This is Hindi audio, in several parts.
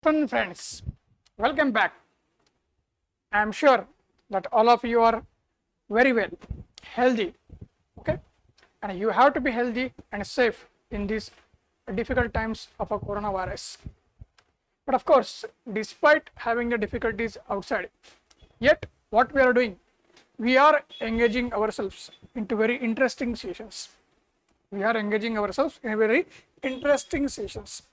afternoon, friends. Welcome back. I am sure that all of you are very well, healthy, okay? And you have to be healthy and safe in these difficult times of a coronavirus. But of course, despite having the difficulties outside, yet what we are doing, we are engaging ourselves into very interesting sessions. We are engaging ourselves in very interesting sessions.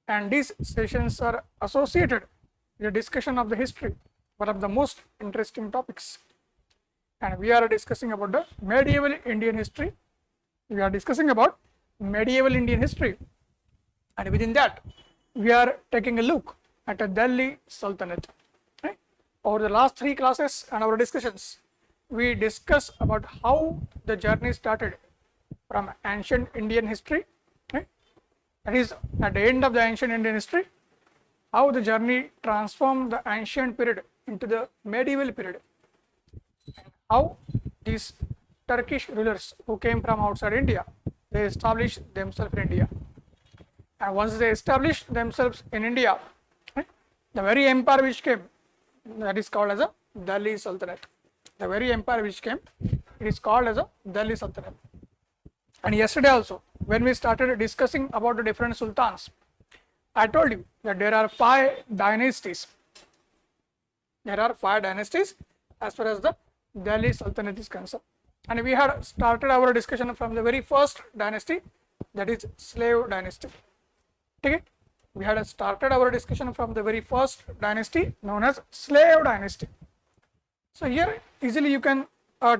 And these sessions are associated with the discussion of the history, one of the most interesting topics. And we are discussing about the medieval Indian history. We are discussing about medieval Indian history. And within that, we are taking a look at the Delhi Sultanate. Right? Over the last 3 classes and our discussions, we discuss about how the journey started from ancient Indian history. Right? That is, at the end of the ancient Indian history, how the journey transformed the ancient period into the medieval period, and how these Turkish rulers who came from outside India, they established themselves in India. And once they established themselves in India, the very empire which came, that is called as a Delhi Sultanate. The very empire which came, it is called as a Delhi Sultanate. And yesterday also, when we started discussing about the different sultans, I told you that there are 5 dynasties. There are 5 dynasties as far as the Delhi Sultanate is concerned. And we had started our discussion from the very first dynasty, that is slave dynasty. Okay? We had started our discussion from the very first dynasty known as slave dynasty. So here easily you can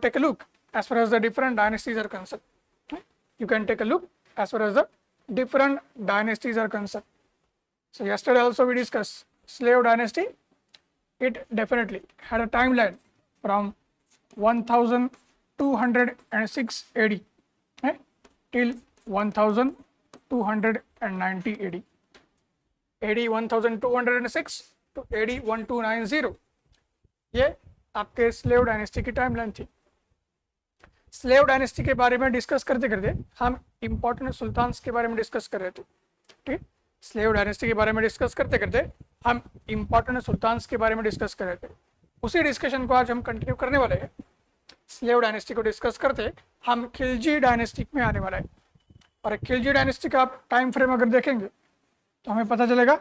take a look as far as the different dynasties are concerned. You can take a look as far as the different dynasties are concerned. So yesterday also we discussed slave dynasty. It definitely had a timeline from 1206 AD till 1290 AD. AD 1206 to AD 1290, ये आपके स्लेव डायनेस्टी की टाइमलाइन थी. स्लेव डायनेस्टी के बारे में डिस्कस करते करते हम इंपॉर्टेंट सुल्तान्स के बारे में डिस्कस कर रहे थे. ठीक, स्लेव डायनेस्टी के बारे में डिस्कस करते करते हम इंपॉर्टेंट सुल्तान्स के बारे में डिस्कस कर रहे थे. उसी डिस्कशन को आज हम कंटिन्यू करने वाले हैं. स्लेव डायनेस्टी को डिस्कस करते हम खिलजी डायनेस्टी में आने वाला है. और खिलजी डायनेस्टी का आप टाइम फ्रेम अगर देखेंगे तो हमें पता चलेगा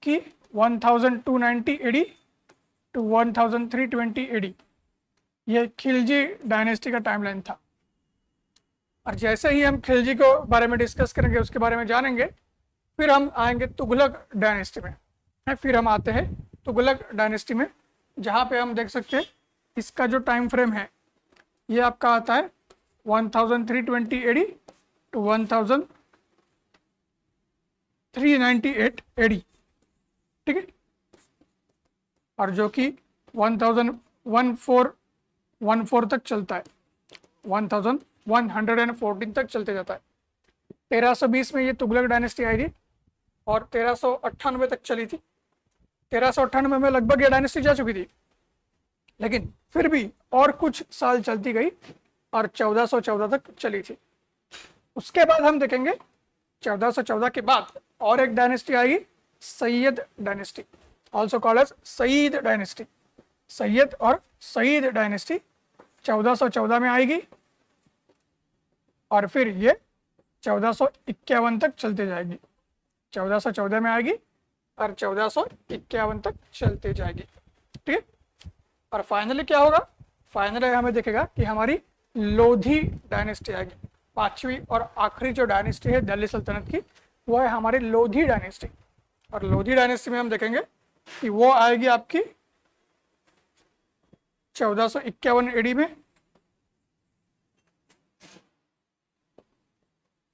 कि 1290 AD टू 1320 AD ये खिलजी डायनेस्टी का टाइमलाइन था. और जैसे ही हम खिलजी को बारे में डिस्कस करेंगे, उसके बारे में जानेंगे, फिर हम आएंगे तुगलक डायनेस्टी में. फिर हम आते हैं तुगलक डायनेस्टी में, जहाँ पे हम देख सकते हैं इसका जो टाइम फ्रेम है ये आपका आता है 1320 AD टू 1398 AD. ठीक है, और जो कि 1414 तक चलता है, 1114 तक चलते जाता है. 1320 में ये तुगलक डायनेस्टी आई थी और 1398 तक चली थी. 1398 में लगभग ये डायनेस्टी जा चुकी थी, लेकिन फिर भी और कुछ साल चलती गई और 1414 तक चली थी. उसके बाद हम देखेंगे 1414 के बाद और एक डायनेस्टी आएगी, Sayyid dynasty, also called as Saiyid dynasty. Sayyid और सईद डायनेस्टी 1414 में आएगी और फिर ये 1451 तक चलते जाएगी. 1414 में आएगी और 1451 तक चलते जाएगी. ठीक है, और फाइनली क्या होगा, फाइनली हमें देखेगा कि हमारी लोधी डायनेस्टी आएगी. 5वीं और आखिरी जो डायनेस्टी है दिल्ली सल्तनत की, वो है हमारी लोधी डायनेस्टी. और लोधी डायनेस्टी में हम देखेंगे कि वो आएगी आपकी 1451 AD में,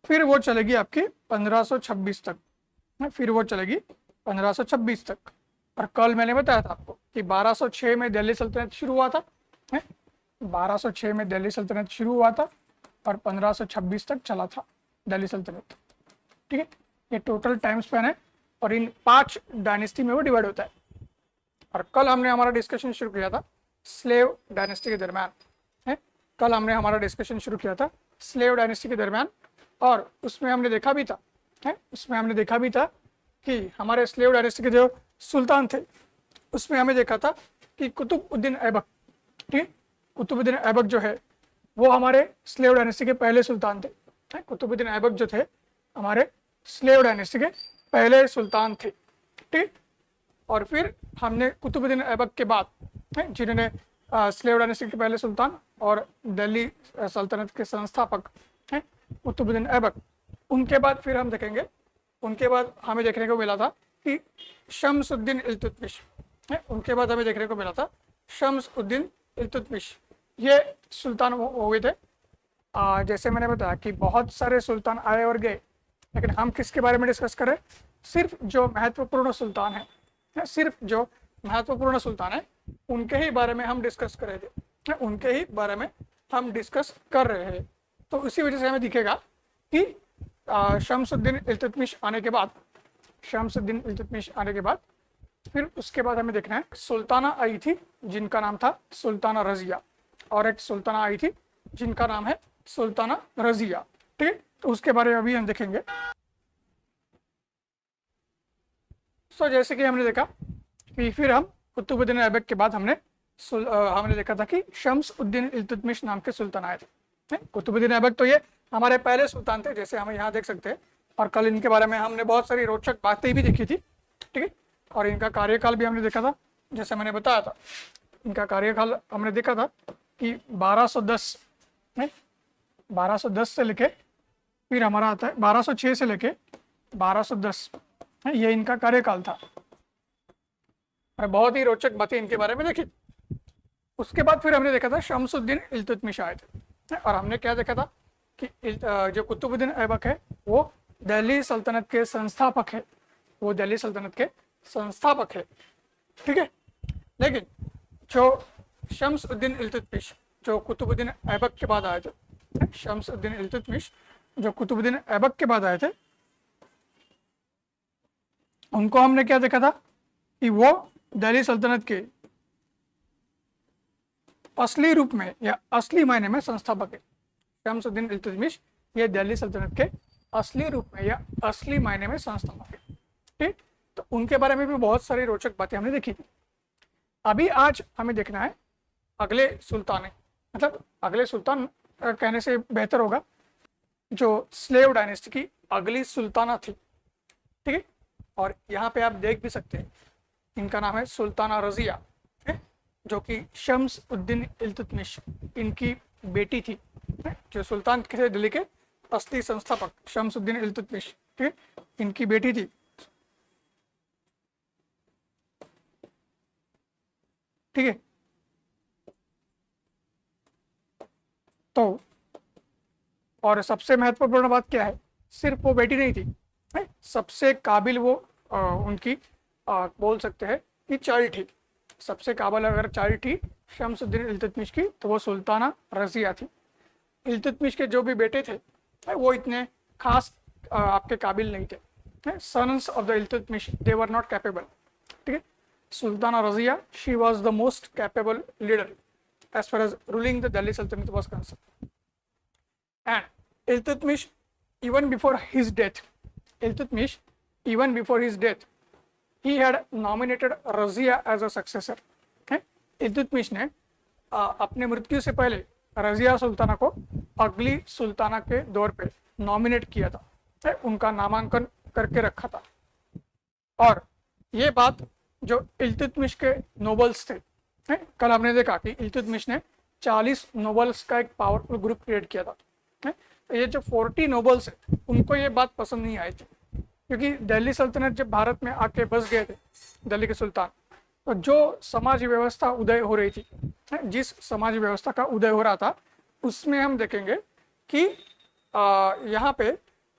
फिर वो चलेगी आपकी 1526 तक. फिर वो चलेगी 1526 तक. और कल मैंने बताया था आपको कि 1206 में दिल्ली सल्तनत शुरू हुआ था. 1206 में दिल्ली सल्तनत शुरू हुआ था और 1526 तक चला था दिल्ली सल्तनत. ठीक है, ये टोटल टाइम स्पैन है और इन 5 डायनेस्टी में वो डिवाइड होता है. और कल हमने हमारा डिस्कशन शुरू किया था स्लेव डायनेस्टी के दरमियान. कल हमने हमारा डिस्कशन शुरू किया था स्लेव डायनेस्टी के दरमियान, और उसमें हमने देखा भी था कि हमारे स्लेव डायनेस्टी के जो सुल्तान थे उसमें हमें देखा था कि कुतुबुद्दीन ऐबक, ठीक, कुतुबुद्दीन ऐबक जो है वो हमारे स्लेव डायनेस्टी के पहले सुल्तान थे। कुतुबुद्दीन ऐबक जो थे हमारे स्लेव डायनेस्टी के पहले सुल्तान थे, ठीक। और फिर हमने कुतुबुद्दीन ऐबक के बाद, जिन्होंने स्लेव डायनेस्टी के पहले सुल्तान और दिल्ली सल्तनत के संस्थापक हैं कुतुबुद्दीन ऐबक, उनके बाद फिर हम देखेंगे, उनके बाद हमें देखने को मिला था कि शम्सुद्दीन इल्तुतमिश, उनके बाद हमें देखने को मिला था शम्सुद्दीन इल्तुतमिश। ये सुल्तान हो गए थे। जैसे मैंने बताया कि बहुत सारे सुल्तान आए और गए, लेकिन हम किसके बारे में डिस्कस करें? सिर्फ जो महत्वपूर्ण सुल्तान है, सिर्फ जो महत्वपूर्ण सुल्तान है उनके ही बारे में हम डिस्कस कर रहे थे, उनके ही बारे में हम डिस्कस कर रहे हैं। तो इसी वजह से हमें दिखेगा कि शम्सुद्दीन इल्तुतमिश आने के बाद, शम्सुद्दीन इल्तुतमिश आने के बाद फिर उसके बाद हमें देखना है सुल्ताना आई थी जिनका नाम था सुल्ताना रजिया, और एक सुल्ताना आई थी जिनका नाम है सुल्ताना रजिया, ठीक है। तो उसके बारे में अभी हम देखेंगे। सो जैसे कि हमने देखा कि फिर हम कुतुबुद्दीन ऐबक के बाद हमने देखा था कि शम्सुद्दीन इल्तुतमिश नाम के सुल्तान आए थे। कुतुबुद्दीन ऐबक तो ये हमारे पहले सुल्तान थे, जैसे हम यहाँ देख सकते हैं, और कल इनके बारे में हमने बहुत सारी रोचक बातें भी देखी थी, ठीक है। और इनका कार्यकाल भी हमने देखा था, जैसे मैंने बताया था इनका कार्यकाल हमने देखा था कि 1210 में, 1210 से लेके फिर हमारा आता है 1206 से लेके 1210, ये इनका कार्यकाल था। और बहुत ही रोचक बातें इनके बारे में देखी। उसके बाद फिर हमने देखा था शम्सुद्दीन इल्तुतमिश आए थे, और हमने क्या देखा था कि जो कुतुबुद्दीन ऐबक है वो दिल्ली सल्तनत के संस्थापक है, वो दिल्ली सल्तनत के संस्थापक है, ठीक है। लेकिन जो शम्सुद्दीन इल्तुतमिश जो कुतुबुद्दीन ऐबक के बाद आए थे, शम्सुद्दीन इल्तुतमिश जो कुतुबुद्दीन ऐबक के बाद आए थे, उनको हमने क्या देखा था कि वो दिल्ली सल्तनत के असली रूप में या असली मायने में संस्थापक है। शम्सुद्दीन इल्तुतमिश ये दिल्ली सल्तनत के असली रूप में या असली मायने में संस्थापक है, ठीक। तो उनके बारे में भी बहुत सारी रोचक बातें हमने देखी थी। अभी आज हमें देखना है अगले सुल्तान, मतलब अगले सुल्तान कहने से बेहतर होगा जो स्लेव डायनेस्टी की अगली सुल्ताना थी, ठीक है। और यहाँ पे आप देख भी सकते हैं इनका नाम है सुल्ताना रजिया, जो कि शम्सुद्दीन इल्तुतमिश इनकी बेटी थी, जो सुल्तान थे दिल्ली के असली संस्थापक शम्सुद्दीन इल्तुतमिश, ठीक है, इनकी बेटी थी, ठीक है। तो और सबसे महत्वपूर्ण बात क्या है, सिर्फ वो बेटी नहीं थी, सबसे काबिल वो उनकी बोल सकते हैं कि चाइल्ड थी। सबसे काबिल अगर चाइल्ड थी शम्सुद्दीन इल्तुतमिश की तो वो सुल्ताना रजिया थी। इल्तुतमिश के जो भी बेटे थे वो इतने खास आपके काबिल नहीं थे। Sons of the Iltutmish they were not capable, ठीक है। Sultana Razia she was the most capable leader as far as ruling the Delhi Sultanate was concerned. And Iltutmish, even before his death, he had nominated Razia as a successor. Iltutmish ने अपने मृत्यु से पहले रजिया सुल्ताना को अगली सुल्ताना के दौर पे नॉमिनेट किया था, उनका नामांकन करके रखा था। और ये बात जो इल्तुतमिश के नोबल्स थे, कल हमने देखा कि इल्तुतमिश ने 40 नोबल्स का एक पावरफुल ग्रुप क्रिएट किया था। ये जो 40 नोबल्स है उनको ये बात पसंद नहीं आई थी, क्योंकि दिल्ली सल्तनत जब भारत में आके बस गए थे दिल्ली के सुल्तान, तो जो समाज व्यवस्था उदय हो रही थी, जिस समाज व्यवस्था का उदय हो रहा था उसमें हम देखेंगे कि यहाँ पे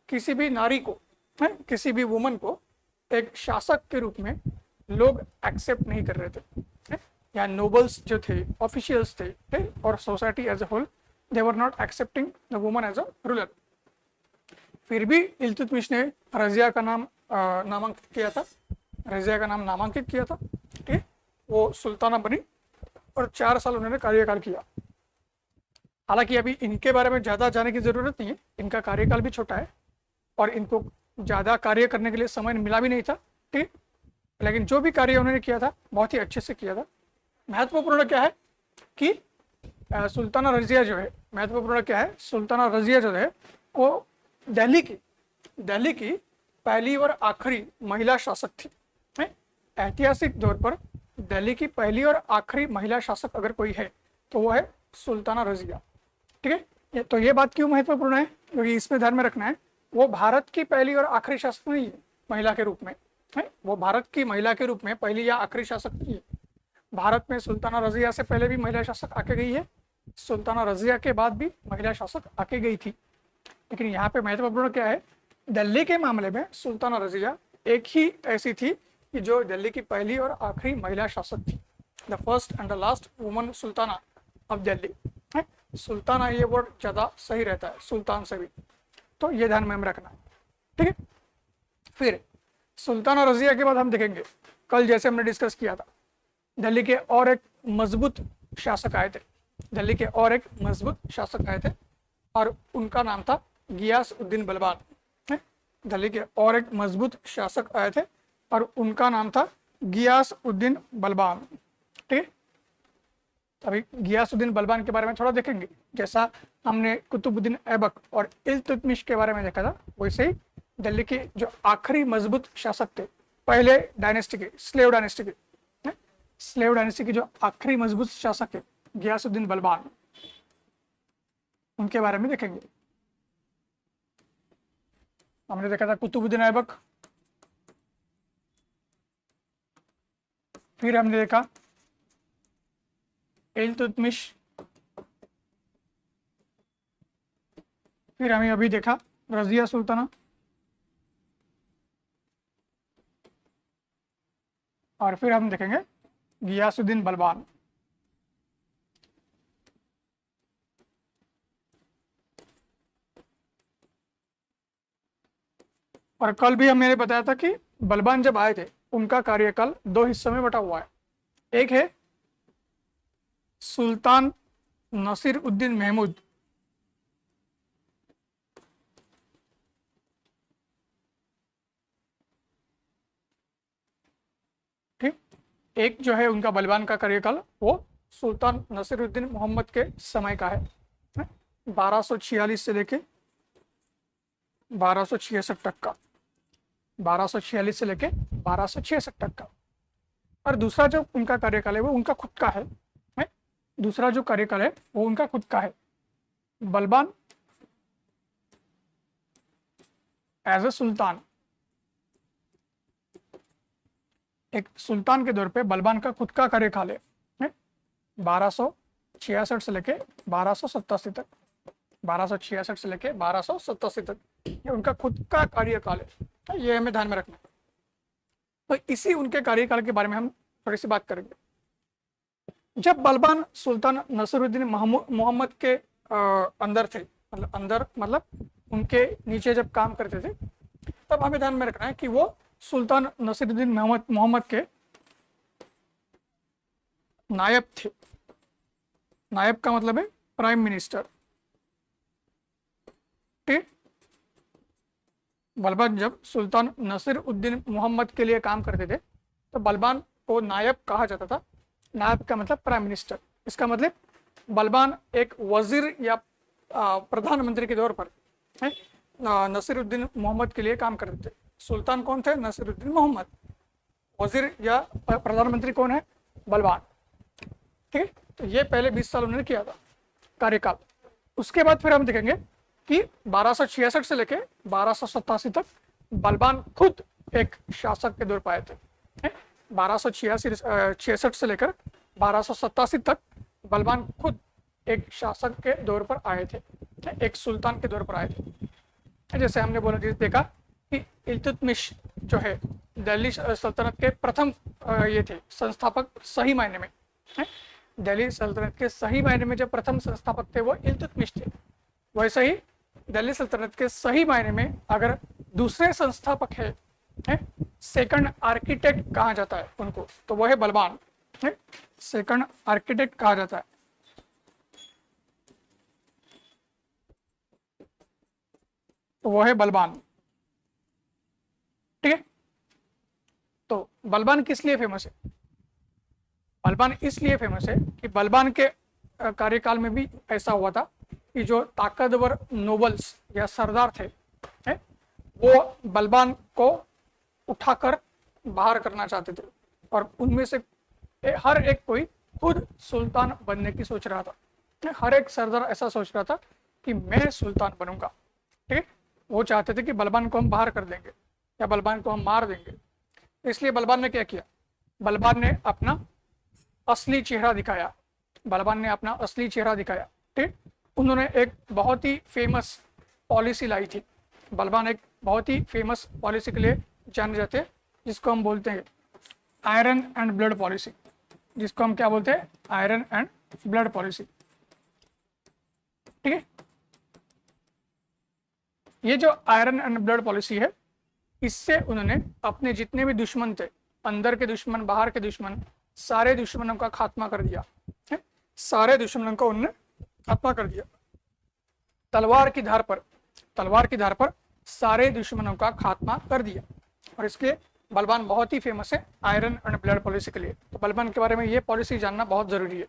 किसी भी नारी को, किसी भी वुमन को एक शासक के रूप में लोग एक्सेप्ट नहीं कर रहे थे, या नोबल्स जो थे, ऑफिशियल्स थे, और society as a whole, they were not accepting the woman as a ruler. फिर भी इल्तुतमिश ने रजिया का नाम नामांकित किया था, रजिया का नाम नामांकित किया था, ठीक है। वो सुल्ताना बनी और 4 साल उन्होंने कार्यकाल किया। हालांकि अभी इनके बारे में ज़्यादा जाने की ज़रूरत नहीं है, इनका कार्यकाल भी छोटा है और इनको ज़्यादा कार्य करने के लिए समय मिला भी नहीं था, ठीक, लेकिन जो भी कार्य उन्होंने किया था बहुत ही अच्छे से किया था। महत्वपूर्ण क्या है कि सुल्ताना रज़िया जो है, महत्वपूर्ण क्या है, सुल्ताना रज़िया जो है वो दिल्ली की पहली और आखिरी महिला शासक थी। ऐतिहासिक तौर पर दिल्ली की पहली और आखिरी महिला शासक अगर कोई है तो वो है सुल्ताना रज़िया, ठीक है। तो ये बात क्यों महत्वपूर्ण है, क्योंकि इसमें ध्यान में रखना है वो भारत की पहली और आखिरी शासक नहीं है महिला के रूप में, है वो भारत की महिला के रूप में पहली या आखिरी शासक नहीं है। भारत में सुल्ताना रज़िया से पहले भी महिला शासक आके गई है, सुल्ताना रज़िया के बाद भी महिला शासक आके गई थी। लेकिन यहाँ पे महत्वपूर्ण क्या है, दिल्ली के मामले में सुल्ताना रज़िया एक ही ऐसी थी कि जो दिल्ली की पहली और आखिरी महिला शासक थी, the first and the last woman Sultana of Delhi. Sultana ये वर्ड ज़्यादा सही रहता है सुल्तान से भी, तो ये ध्यान में रखना है, ठीक है। फिर सुल्ताना रज़िया के बाद हम देखेंगे, कल जैसे हमने डिस्कस किया था, दिल्ली के और एक मजबूत शासक आए थे, दिल्ली के और एक मजबूत शासक आए थे और उनका नाम था गियास उद्दीन बलबान। दिल्ली के और एक मजबूत शासक आए थे और उनका नाम था गियास उद्दीन बलबान, ठीक है। अभी गियासुद्दीन बलबान के बारे में थोड़ा देखेंगे, जैसा हमने कुतुबुद्दीन ऐबक और इल्तुतमिश के बारे में देखा था, वैसे ही दिल्ली के जो आखिरी मजबूत शासक थे पहले डायनेस्टी के, स्लेव डायनेस्टी के जो आखिरी मजबूत शासक है गियासुद्दीन बलबान, उनके बारे में देखेंगे। हमने देखा था कुतुबुद्दीन ऐबक, फिर हमने देखा इल्तुतमिश, फिर हमें अभी देखा रज़िया सुल्ताना, और फिर हम देखेंगे गियासुद्दीन बलबान। और कल भी हमने बताया था कि बलबान जब आए थे उनका कार्यकाल दो हिस्सों में बटा हुआ है, एक है सुल्तान नसीर उद्दीन महमूद, ठीक, एक जो है उनका बलबान का कार्यकाल वो सुल्तान नसीरुद्दीन मोहम्मद के समय का है, 1246 से लेके 1266 तक का, 1246 से लेके 1266 तक का। और दूसरा जो उनका कार्यकाल है वो उनका खुद का है, दूसरा जो कार्यकाल है वो उनका खुद का है। बलबान एज ए सुल्तान, एक सुल्तान के दौर पे बलबान का खुद का कार्यकाल है 1266 से लेके 1287 तक, 1266 से लेके 1287 तक, ये उनका खुद का कार्यकाल है, ये हमें ध्यान में रखना है। तो इसी उनके कार्यकाल के बारे में हम थोड़ी सी बात करेंगे। जब बलबान सुल्तान नसीरुद्दीन मोहम्मद के अंदर थे, मतलब अंदर मतलब उनके नीचे जब काम करते थे, तब हमें ध्यान में रखना है कि वो सुल्तान नसीरुद्दीन मोहम्मद के नायब थे। नायब का मतलब है प्राइम मिनिस्टर, ठीक। बलबान जब सुल्तान नसीरुद्दीन मोहम्मद के लिए काम करते थे तो बलबान को नायब कहा जाता था। नायब का मतलब प्राइम मिनिस्टर, इसका मतलब बलबान एक वजीर या प्रधानमंत्री के तौर पर नसीरुद्दीन मोहम्मद के लिए काम करते थे। सुल्तान कौन थे? नसीरुद्दीन मोहम्मद। वजीर या प्रधानमंत्री कौन है? बलबान, ठीक है। तो ये पहले 20 साल उन्होंने किया था कार्यकाल। उसके बाद फिर हम देखेंगे कि 1266 से लेके 1287 तक बलबान खुद एक शासक के दौर पर आए थे। 1266 से लेकर 1287 तक बलबान खुद एक शासक के दौर पर आए थे, एक सुल्तान के दौर पर आए थे। जैसे हमने बोला, जैसे देखा कि इल्तुतमिश जो है दिल्ली सल्तनत के प्रथम ये थे संस्थापक, सही मायने में दिल्ली सल्तनत के सही मायने में जो प्रथम संस्थापक थे वो इल्तुतमिश थे। वैसे ही दिल्ली सल्तनत के सही मायने में अगर दूसरे संस्थापक है, सेकंड आर्किटेक्ट कहा जाता है उनको, तो वह है बलबान। सेकंड आर्किटेक्ट कहा जाता है। तो वह है बलबान। तो बलबान किस लिए फेमस है? बलबान इसलिए फेमस है कि बलबान के कार्यकाल में भी ऐसा हुआ था कि जो ताकतवर नोबल्स या सरदार थे वो बलबान को उठाकर बाहर करना चाहते थे और उनमें से हर एक कोई खुद सुल्तान बनने की सोच रहा था। हर एक सरदार ऐसा सोच रहा था कि मैं सुल्तान बनूंगा। ठीक है, वो चाहते थे कि बलबान को हम बाहर कर देंगे या बलबान को हम मार देंगे। इसलिए बलबान ने क्या किया? बलबान ने अपना असली चेहरा दिखाया। बलबान ने अपना असली चेहरा दिखाया। ठीक, उन्होंने एक बहुत ही फेमस पॉलिसी लाई थी। बलबान एक बहुत ही फेमस पॉलिसी के लिए जाने जाते हैं जिसको हम बोलते हैं आयरन एंड ब्लड पॉलिसी। जिसको हम क्या बोलते हैं? Iron and blood policy. ठीक है, ये जो आयरन एंड ब्लड पॉलिसी है, इससे उन्होंने अपने जितने भी दुश्मन थे, अंदर के दुश्मन, बाहर के दुश्मन, सारे दुश्मनों का खात्मा कर दिया है। सारे दुश्मनों को उन्होंने खात्मा कर दिया। तलवार की धार पर सारे दुश्मनों का खात्मा कर दिया। और इसलिए बलबान बहुत ही फेमस है आयरन एंड ब्लड पॉलिसी के लिए। तो बलबान के बारे में ये पॉलिसी जानना बहुत जरूरी है।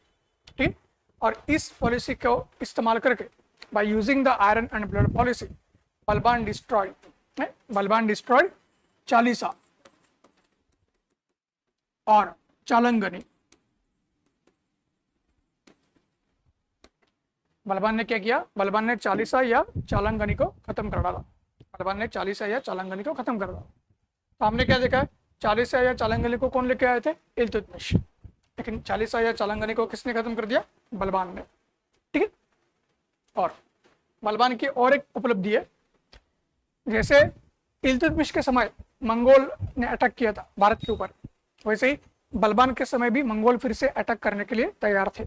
ठीक, और इस पॉलिसी को इस्तेमाल करके by using the iron and blood policy Balban destroyed Chalisa और चालंगनी। बलबान ने क्या किया? बलबान ने चालीसा या चालंगनी को खत्म कर डाला। बलबान ने चालीसा या चालंगनी को खत्म कर डाला। तो हमने क्या देखा है? चालीसा या चालंगनी को कौन लेके आए थे? इल्तुतमिश। लेकिन चालीसा या चालंगनी को किसने खत्म कर दिया? बलबान ने। ठीक है, और बलबान की और एक उपलब्धि है, जैसे इल्तुतमिश के समय मंगोल ने अटैक किया था भारत के ऊपर, वैसे ही बलबान के समय भी मंगोल फिर से अटैक करने के लिए तैयार थे।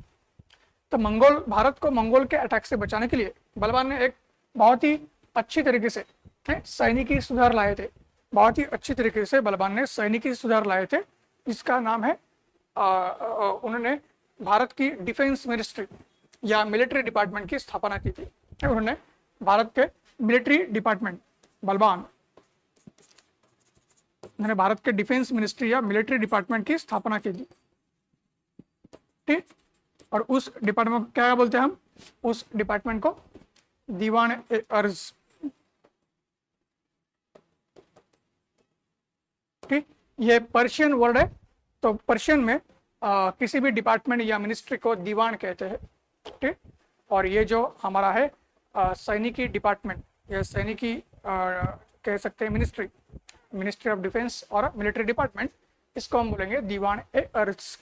तो भारत को मंगोल के अटैक से बचाने के लिए बलबान ने एक बहुत ही अच्छी तरीके से सैनिकी सुधार लाए थे। बहुत ही अच्छी तरीके से बलबान ने सैनिकी सुधार लाए थे, जिसका नाम है उन्होंने भारत की डिफेंस मिनिस्ट्री या मिलिट्री डिपार्टमेंट की स्थापना की थी। उन्होंने भारत के मिलिट्री डिपार्टमेंट उन्होंने भारत के डिफेंस मिनिस्ट्री या मिलिट्री डिपार्टमेंट की स्थापना की थी। ठीक, और उस डिपार्टमेंट को क्या बोलते हैं हम? उस डिपार्टमेंट को दीवान ए अर्ज। ठीक, ये पर्शियन वर्ड है। तो पर्शियन में किसी भी डिपार्टमेंट या मिनिस्ट्री को दीवान कहते हैं। ठीक, और ये जो हमारा है सैनिकी डिपार्टमेंट या सैनिकी कह सकते हैं मिनिस्ट्री ऑफ डिफेंस और मिलिट्री डिपार्टमेंट, इसको हम बोलेंगे दीवान ए अर्ज।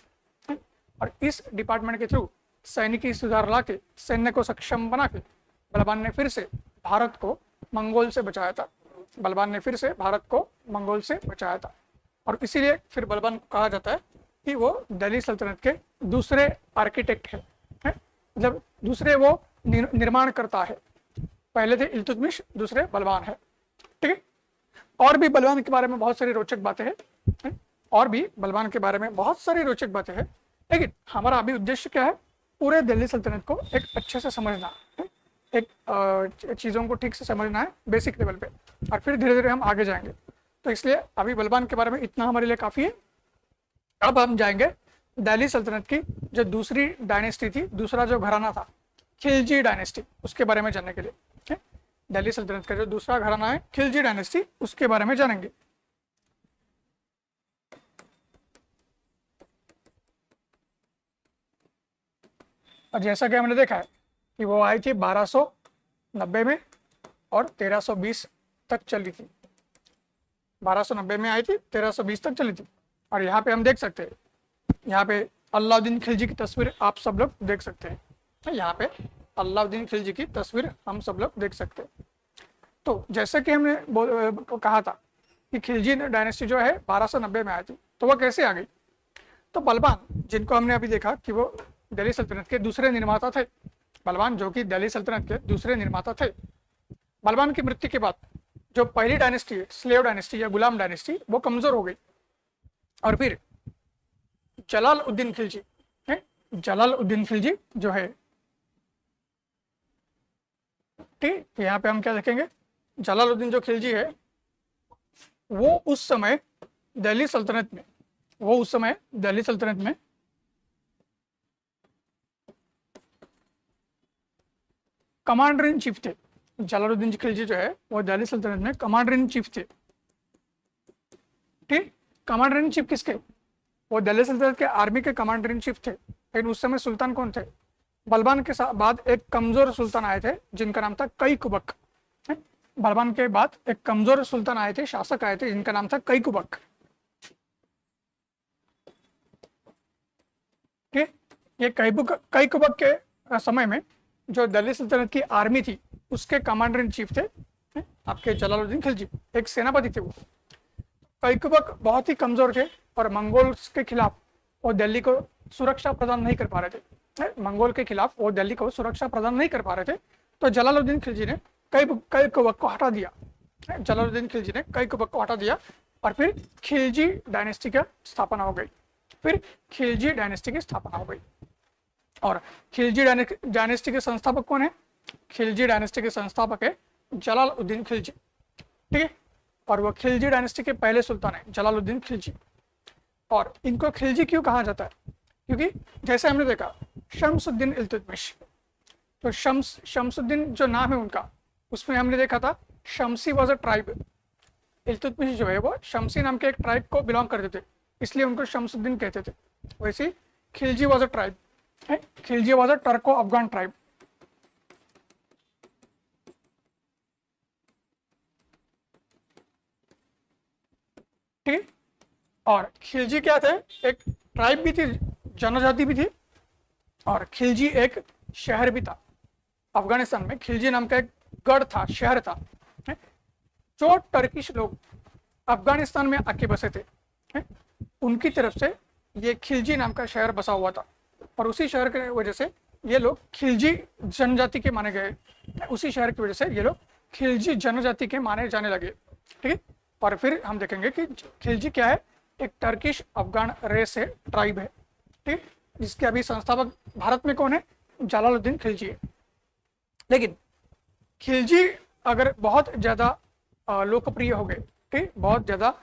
और इस डिपार्टमेंट के थ्रू सैनिकी सुधार ला के सैन्य को सक्षम बना के बलबान ने फिर से भारत को मंगोल से बचाया था। बलबान ने फिर से भारत को मंगोल से बचाया था। और इसीलिए फिर बलबान को कहा जाता है कि वो दिल्ली सल्तनत के दूसरे आर्किटेक्ट है। मतलब दूसरे वो निर्माण करता है। पहले थे इल्तुतमिश, दूसरे बलबान है। ठीक है, और भी बलबान के बारे में बहुत सारी रोचक बातें हैं। और भी बलबान के बारे में बहुत सारी रोचक बातें हैं, लेकिन हमारा अभी उद्देश्य क्या है? पूरे दिल्ली सल्तनत को एक अच्छे से समझना है, एक चीज़ों को ठीक से समझना है बेसिक लेवल पे, और फिर धीरे धीरे हम आगे जाएंगे। तो इसलिए अभी बलबान के बारे में इतना हमारे लिए काफ़ी है। अब हम जाएंगे दिल्ली सल्तनत की जो दूसरी डायनेस्टी थी, दूसरा जो घराना था, खिलजी डायनेस्टी, उसके बारे में जानने के लिए। दिल्ली सल्तनत का जो दूसरा घराना है खिलजी डायनेस्टी, उसके बारे में जानेंगे। और जैसा कि हमने देखा है कि वो आई थी 1290 में और 1320 तक चली थी। 1290 में आई थी, 1320 तक चली थी। और यहाँ पे हम देख सकते हैं, यहाँ पे अलाउद्दीन खिलजी की तस्वीर आप सब लोग देख सकते हैं। यहाँ पे अलाउद्दीन खिलजी की तस्वीर हम सब लोग देख सकते हैं। तो जैसे कि हमने कहा था कि खिलजी डायनेस्टी जो है 1290 में आई थी, तो वह कैसे आ गई? तो बलबान, जिनको हमने अभी देखा कि वो दिल्ली सल्तनत के दूसरे निर्माता थे, बलबान जो कि दिल्ली सल्तनत के दूसरे निर्माता थे, बलबान की मृत्यु के बाद जो पहली डायनेस्टी है, स्लेव डायनेस्टी या गुलाम डायनेस्टी, वो कमजोर हो गई। और फिर जलालुद्दीन खिलजी जलालुद्दीन खिलजी जो है, ठीक, यहाँ पे हम क्या देखेंगे? जलालुद्दीन जो खिलजी है वो उस समय दिल्ली सल्तनत में, वो उस समय दिल्ली सल्तनत में कमांडर इन चीफ थे। जलालुद्दीन खिलजी जो है वो दिल्ली सल्तनत में कमांडर इन चीफ थे। ठीक, कमांडर इन चीफ किसके? वो दिल्ली सल्तनत के आर्मी के कमांडर इन चीफ थे। लेकिन उस समय सुल्तान कौन थे? बलबान के बाद एक कमजोर सुल्तान आए थे जिनका नाम था कई कुबक। बलबान के बाद एक कमजोर सुल्तान आए थे, शासक आए थे जिनका नाम था कई कुबक। ठीक, ये कई कुबक के समय में जो दिल्ली सल्तनत की आर्मी थी उसके कमांडर इन चीफ थे आपके जलालुद्दीन खिलजी, एक सेनापति थे वो। कई कुबक बहुत ही कमजोर थे और मंगोल्स के खिलाफ वो दिल्ली को सुरक्षा प्रदान नहीं कर पा रहे थे। मंगोल के खिलाफ वो दिल्ली को सुरक्षा प्रदान नहीं कर पा रहे थे। तो जलालुद्दीन खिलजी ने कई कुबक को हटा दिया। जलालुद्दीन खिलजी ने कई कुबक को हटा दिया और फिर खिलजी डायनेस्टी की स्थापना हो गई। फिर खिलजी डायनेस्टी की स्थापना हो गई। और खिलजी डायनेस्टी के संस्थापक कौन है? खिलजी डायनेस्टी के संस्थापक है जलालुद्दीन खिलजी। ठीक है, और वो खिलजी डायनेस्टी के पहले सुल्तान है जलालुद्दीन खिलजी। और इनको खिलजी क्यों कहा जाता है? क्योंकि जैसे हमने देखा शम्सुद्दीन इल्तुतमिश, तो शम्सुद्दीन जो नाम है उनका, उसमें हमने देखा था Shamsi was a tribe. Iltutmish जो है वो शम्सी नाम के एक ट्राइब को बिलोंग करते थे, इसलिए उनको शम्सुद्दीन कहते थे। वैसे Khilji was a tribe, Khilji was a Turco Afghan tribe. ठीक, और खिलजी क्या थे? एक ट्राइब भी थी, जनजाति भी थी, और खिलजी एक शहर भी था। अफगानिस्तान में खिलजी नाम का एक गढ़ था, शहर था। जो टर्किश लोग अफगानिस्तान में आके बसे थे उनकी तरफ से ये खिलजी नाम का शहर बसा हुआ था, और उसी शहर की वजह से ये लोग खिलजी जनजाति के माने गए। उसी शहर की वजह से ये लोग खिलजी जनजाति के माने जाने लगे। ठीक है, और फिर हम देखेंगे कि खिलजी क्या है? एक टर्किश अफगान रेस है, ट्राइब है। ठीक, जिसके अभी संस्थापक भारत में कौन है? जलालुद्दीन खिलजी है। लेकिन खिलजी अगर बहुत ज़्यादा लोकप्रिय हो गए, ठीक, बहुत ज़्यादा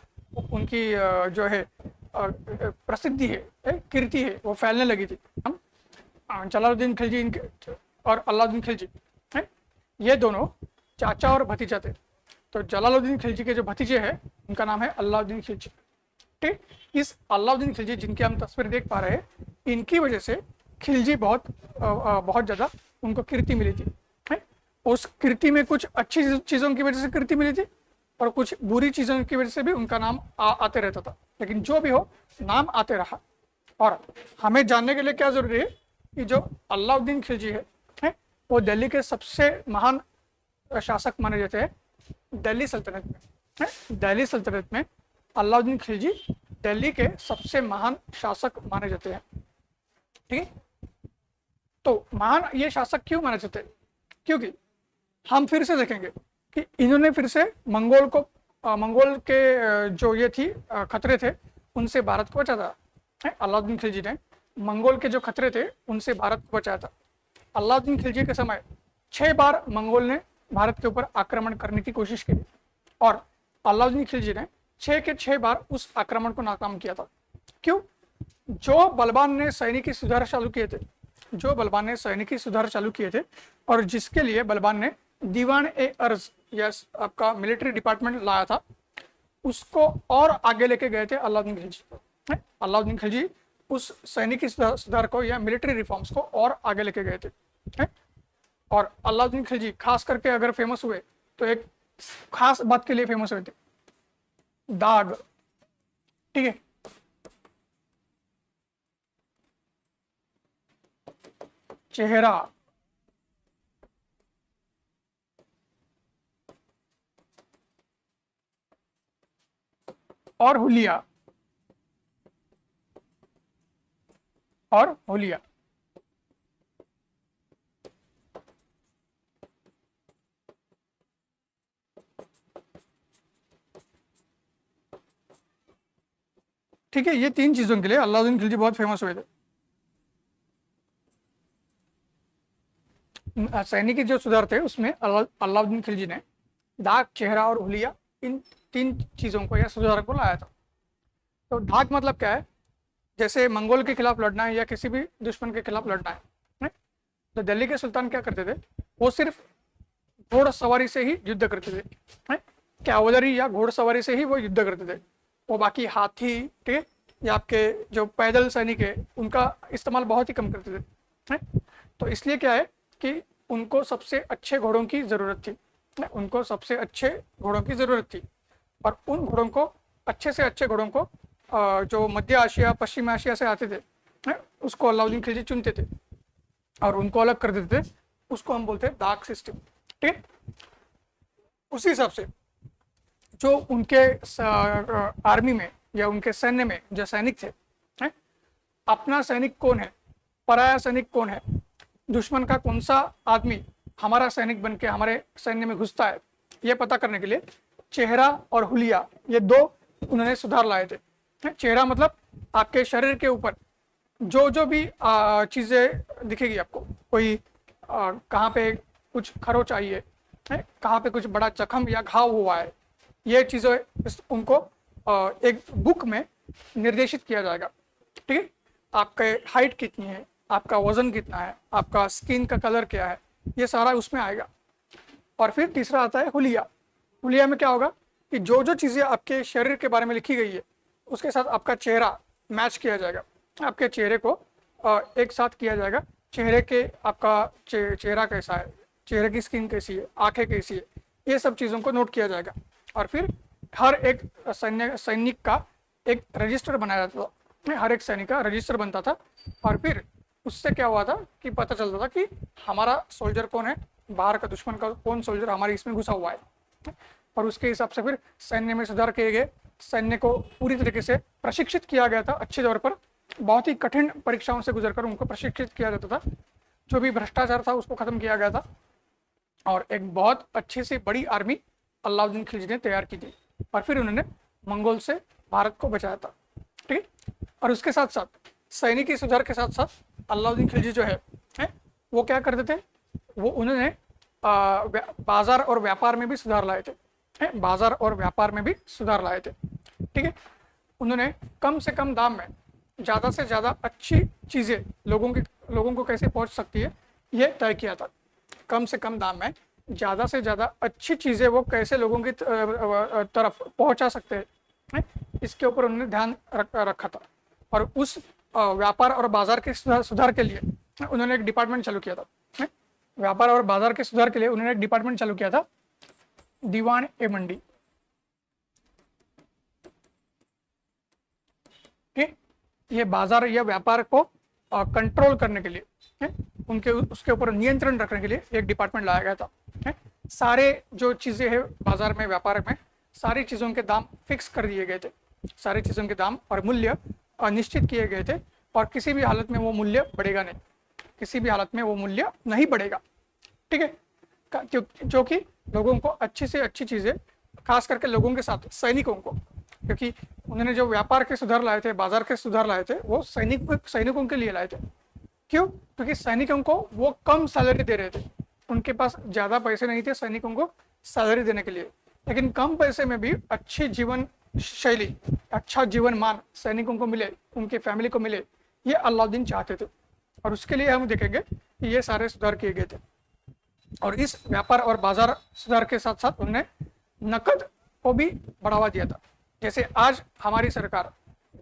उनकी जो है प्रसिद्धि है, कीर्ति है, वो फैलने लगी थी। हम जलालुद्दीन खिलजी इनके और अलाउद्दीन खिलजी ये दोनों चाचा और भतीजा थे। तो जलालुद्दीन खिलजी के जो भतीजे हैं उनका नाम है अलाउद्दीन खिलजी। ठीक, इस अलाउद्दीन खिलजी जिनकी हम तस्वीर देख पा रहे हैं, इनकी वजह से खिलजी बहुत ज़्यादा उनको कीर्ति मिली थी। उस कीर्ति में कुछ अच्छी चीज़ों की वजह से कीर्ति मिली थी और कुछ बुरी चीज़ों की वजह से भी उनका नाम आते रहता था। लेकिन जो भी हो, नाम आते रहा। और हमें जानने के लिए क्या जरूरी है कि जो अलाउद्दीन खिलजी है वो दिल्ली के सबसे महान शासक माने जाते हैं दिल्ली सल्तनत में। दिल्ली सल्तनत में अलाउद्दीन खिलजी दिल्ली के सबसे महान शासक माने जाते हैं। ठीक है, तो महान ये शासक क्यों माने जाते हैं? क्योंकि हम फिर से देखेंगे कि इन्होंने फिर से मंगोल के जो ये थी खतरे थे उनसे भारत को बचाया था। अलाउद्दीन खिलजी ने मंगोल के जो खतरे थे उनसे भारत को बचाया था। अलाउद्दीन खिलजी के समय 6 बार मंगोल ने भारत के ऊपर आक्रमण करने की कोशिश की और अलाउद्दीन खिलजी ने 6 के 6 बार उस आक्रमण को नाकाम किया था। क्यों? जो बलबान ने सैनिकी सुधार चालू किए थे और जिसके लिए बलबान ने दीवान ए अर्ज या आपका मिलिट्री डिपार्टमेंट लाया था, उसको और आगे लेके गए थे अलाउद्दीन खिलजी। अलाउद्दीन खिलजी उस सैनिकी सुधार को या मिलिट्री रिफॉर्म्स को और आगे लेके गए थे। और अलाउद्दीन खिलजी खास करके अगर फेमस हुए तो एक खास बात के लिए फेमस हुए थे, दाग। ठीक है, चेहरा, और हुलिया ठीक है, ये 3 चीजों के लिए अलाउद्दीन खिलजी बहुत फेमस हुए थे। सैनिक जो सुधार थे उसमें अलाउद्दीन खिलजी ने दाग, चेहरा और हुलिया, इन 3 चीजों को या सुधार को लाया था। तो धाक मतलब क्या है, जैसे मंगोल के खिलाफ लड़ना है या किसी भी दुश्मन के खिलाफ लड़ना है। तो दिल्ली के सुल्तान क्या करते थे, वो सिर्फ घोड़सवारी से ही युद्ध करते थे, कैवलरी या घोड़सवारी से ही वो युद्ध करते थे। वो बाकी हाथी, ठीक है, या आपके जो पैदल सैनिक है उनका इस्तेमाल बहुत ही कम करते थे। तो इसलिए क्या है कि उनको सबसे अच्छे घोड़ों की ज़रूरत थी, उनको सबसे अच्छे घोड़ों की ज़रूरत थी। और उन घोड़ों को, अच्छे से अच्छे घोड़ों को जो मध्य एशिया पश्चिम एशिया से आते थे, उसको अलाउद्दीन खिलजी चुनते थे और उनको अलग कर देते थे। उसको हम बोलते हैं दाग सिस्टम, ठीक। उसी हिसाब से जो उनके आर्मी में या उनके सैन्य में जो सैनिक थे, अपना सैनिक कौन है, पराया सैनिक कौन है, दुश्मन का कौन सा आदमी हमारा सैनिक बन के हमारे सैन्य में घुसता है, ये पता करने के लिए चेहरा और हुलिया, ये दो उन्होंने सुधार लाए थे। चेहरा मतलब आपके शरीर के ऊपर जो जो भी चीज़ें दिखेगी आपको, कोई कहाँ पे कुछ खरोच आई है, कहाँ पे कुछ बड़ा जख्म या घाव हुआ है, ये चीज़ें उनको एक बुक में निर्देशित किया जाएगा, ठीक है। आपके हाइट कितनी है, आपका वजन कितना है, आपका स्किन का कलर क्या है, ये सारा उसमें आएगा। और फिर तीसरा आता है हुलिया। हुलिया में क्या होगा कि जो जो चीज़ें आपके शरीर के बारे में लिखी गई है उसके साथ आपका चेहरा मैच किया जाएगा, आपके चेहरे को एक साथ किया जाएगा। चेहरे के आपका चेहरा कैसा है, चेहरे की स्किन कैसी है, आंखें कैसी है, ये सब चीज़ों को नोट किया जाएगा। और फिर हर एक सैनिक का एक रजिस्टर बनाया जाता था, हर एक सैनिक का रजिस्टर बनता था। और फिर उससे क्या हुआ था कि पता चलता था कि हमारा सोल्जर कौन है, बाहर का दुश्मन का कौन सोल्जर हमारे इसमें घुसा हुआ है। और उसके हिसाब से फिर सैन्य में सुधार किए गए। सैन्य को पूरी तरीके से प्रशिक्षित किया गया था, अच्छे तौर पर बहुत ही कठिन परीक्षाओं से गुजरकर उनको प्रशिक्षित किया जाता था। जो भी भ्रष्टाचार था उसको खत्म किया गया था और एक बहुत अच्छी सी बड़ी आर्मी अलाउद्दीन खिलजी ने तैयार की थी। और फिर उन्होंने मंगोल से भारत को बचाया था, ठीक है। और उसके साथ साथ सैनिकी सुधार के साथ साथ अलाउद्दीन खिलजी जो है वो क्या करते थे, वो उन्होंने बाजार और व्यापार में भी सुधार लाए थे, बाजार और व्यापार में भी सुधार लाए थे, ठीक है। उन्होंने कम से कम दाम में ज़्यादा से ज़्यादा अच्छी चीज़ें लोगों को कैसे पहुंच सकती है ये तय किया था। कम से कम दाम में ज़्यादा से ज़्यादा अच्छी चीज़ें वो कैसे लोगों की तरफ पहुंचा सकते हैं, इसके ऊपर उन्होंने ध्यान रखा था। और उस व्यापार और बाजार के सुधार के लिए उन्होंने एक डिपार्टमेंट चालू किया था। व्यापार और बाजार के सुधार के लिए उन्होंने एक डिपार्टमेंट चालू किया था, दीवान ए मंडी, ठीक। ये बाजार या व्यापार को कंट्रोल करने के लिए, उनके उसके ऊपर नियंत्रण रखने के लिए एक डिपार्टमेंट लाया गया था। सारे जो चीज़ें हैं बाजार में, व्यापार में, सारी चीज़ों के दाम फिक्स कर दिए गए थे, सारी चीज़ों के दाम और मूल्य निश्चित किए गए थे। और किसी भी हालत में वो मूल्य बढ़ेगा नहीं, किसी भी हालत में वो मूल्य नहीं बढ़ेगा, ठीक है। जो कि लोगों को अच्छी से अच्छी चीज़ें, खास करके लोगों के साथ सैनिकों को, क्योंकि उन्होंने जो व्यापार के सुधार लाए थे, बाजार के सुधार लाए थे, वो सैनिकों के लिए लाए थे। क्यों? क्योंकि सैनिकों को वो कम सैलरी दे रहे थे, उनके पास ज़्यादा पैसे नहीं थे सैनिकों को सैलरी देने के लिए, लेकिन कम पैसे में भी अच्छी जीवन शैली, अच्छा जीवन मान सैनिकों को मिले, उनके फैमिली को मिले, ये अलाउद्दीन चाहते थे। और उसके लिए हम देखेंगे कि ये सारे सुधार किए गए थे। और इस व्यापार और बाजार सुधार के साथ साथ उन्होंने नकद को भी बढ़ावा दिया था। जैसे आज हमारी सरकार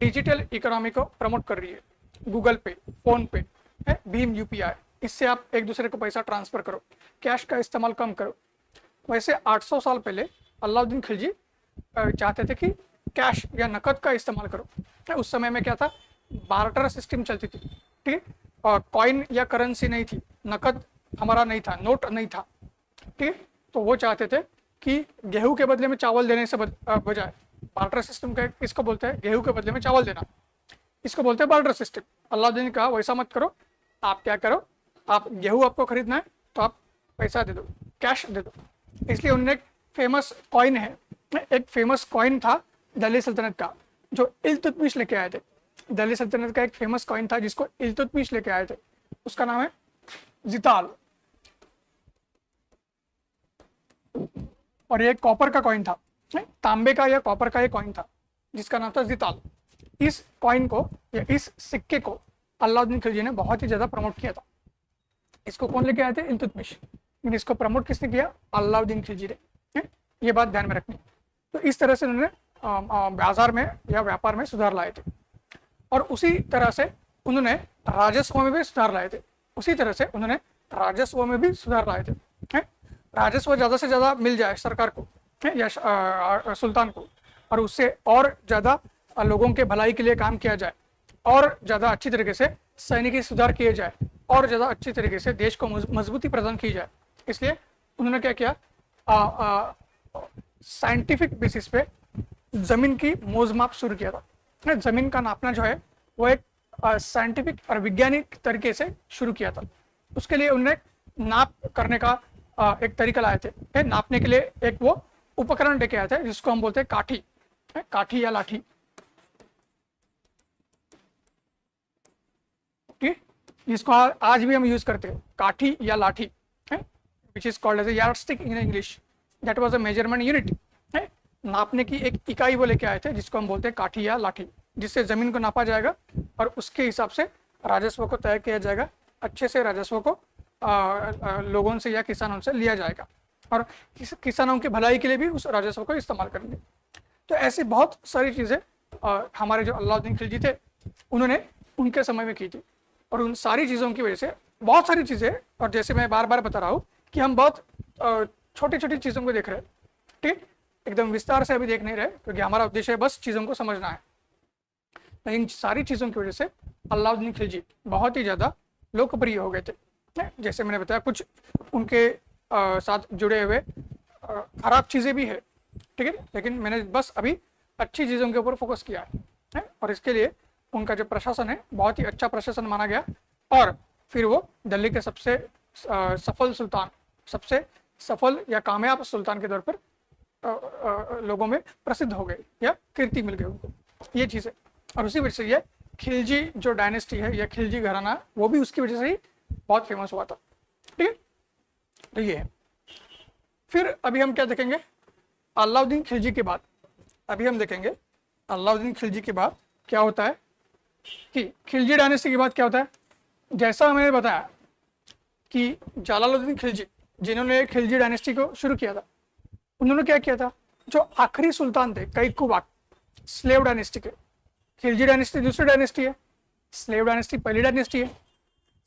डिजिटल इकोनॉमी को प्रमोट कर रही है, गूगल पे, फोन पे, भीम यूपीआई, इससे आप एक दूसरे को पैसा ट्रांसफर करो, कैश का इस्तेमाल कम करो। वैसे 800 साल पहले अलाउद्दीन खिलजी चाहते थे कि कैश या नकद का इस्तेमाल करो। उस समय में क्या था, बार्टर सिस्टम चलती थी, ठीक है, और कॉइन या करेंसी नहीं थी, नकद हमारा नहीं था, नोट नहीं था, ठीक है। तो वो चाहते थे कि गेहूं के बदले में चावल देने से बजाय, बार्टर सिस्टम का इसको बोलते हैं, गेहूं के बदले में चावल देना, इसको बोलते हैं बार्टर सिस्टम। अलाउद्दीन ने कहा वैसा मत करो, आप क्या करो, आप गेहूं आपको खरीदना है तो आप पैसा दे दो, कैश दे दो। इसलिए उन्होंने एक फेमस कॉइन है, एक फेमस कॉइन था दिल्ली सल्तनत का, जो इल्तुतमिश लेके आए थे। दिल्ली सल्तनत का एक फेमस कॉइन था जिसको इल्तुतमिश लेके आए थे, उसका नाम है जिताल। और ये कॉपर का कॉइन था, तांबे का या कॉपर का एक कॉइन था जिसका नाम था जिताल। इस कॉइन को या इस सिक्के को अलाउद्दीन खिलजी ने बहुत ही ज़्यादा प्रमोट किया था। इसको कौन लेके आए थे? इल्तुतमिश। लेकिन इसको प्रमोट किसने किया? अलाउद्दीन खिलजी ने। ये बात ध्यान में रखनी। तो इस तरह से उन्होंने बाजार में या व्यापार में सुधार लाए थे, और उसी तरह से उन्होंने राजस्व में भी सुधार लाए थे। उसी तरह से उन्होंने राजस्व में भी सुधार लाए थे। राजस्व ज़्यादा से ज़्यादा मिल जाए सरकार को या सुल्तान को, और उससे और ज़्यादा लोगों के भलाई के लिए काम किया जाए, और ज़्यादा अच्छी तरीके से सैनिकी सुधार किए जाए, और ज़्यादा अच्छी तरीके से देश को मजबूती प्रदान की जाए। इसलिए उन्होंने क्या किया? साइंटिफिक बेसिस पे ज़मीन की मोजमाप शुरू किया था। ज़मीन का नापना जो है वो एक साइंटिफिक और वैज्ञानिक तरीके से शुरू किया था। उसके लिए उन्होंने नाप करने का एक तरीका लाए थे। नापने के लिए एक वो उपकरण लेके आए थे जिसको हम बोलते हैं काठी, काठी या लाठी। ठीक, जिसको आज भी हम यूज करते हैं, काठी या लाठी, which is called as a yardstick in English. That was a measurement unit. नापने की एक इकाई वो लेके आए थे जिसको हम बोलते हैं काठी या लाठी, जिससे जमीन को नापा जाएगा और उसके हिसाब से राजस्व को तय किया जाएगा। अच्छे से राजस्व को लोगों से या किसानों से लिया जाएगा, और किसानों की भलाई के लिए भी उस राजस्व को इस्तेमाल करेंगे। तो ऐसी बहुत सारी चीज़ें हमारे जो अलाउद्दीन खिलजी थे उन्होंने उनके समय में की थी, और उन सारी चीज़ों की वजह से बहुत सारी चीज़ें, और जैसे मैं बार बार बता रहा हूँ कि हम बहुत छोटी छोटी चीज़ों को देख रहे हैं, ठीक, एकदम विस्तार से अभी देख नहीं रहे, क्योंकि हमारा उद्देश्य है बस चीज़ों को समझना है। इन सारी चीज़ों की वजह से अलाउद्दीन खिलजी बहुत ही ज़्यादा लोकप्रिय हो गए थे। जैसे मैंने बताया, कुछ उनके साथ जुड़े हुए खराब चीज़ें भी है, ठीक है, लेकिन मैंने बस अभी अच्छी चीज़ों के ऊपर फोकस किया है। और इसके लिए उनका जो प्रशासन है बहुत ही अच्छा प्रशासन माना गया, और फिर वो दिल्ली के सबसे सफल सुल्तान, सबसे सफल या कामयाब सुल्तान के तौर पर लोगों में प्रसिद्ध हो गए या कीर्ति मिल गई उनको, ये चीज़ है। और उसी वजह से ये खिलजी जो डायनेस्टी है या खिलजी घराना, वो भी उसकी वजह से ही बहुत फेमस हुआ था। ठीक है, तो ये है। फिर अभी हम क्या देखेंगे? अलाउद्दीन खिलजी के बाद अभी हम देखेंगे अलाउद्दीन खिलजी के बाद क्या होता है, कि खिलजी डायनेस्टी के बाद क्या होता है। जैसा मैंने बताया कि जलालुद्दीन खिलजी, जिन्होंने खिलजी डायनेस्टी को शुरू किया था, उन्होंने क्या किया था? जो आखिरी सुल्तान थे कैकुबाक, स्लेव डायनेस्टी के, खिलजी डायनेस्टी दूसरी डायनेस्टी है, स्लेव डायनेस्टी पहली डायनेस्टी है।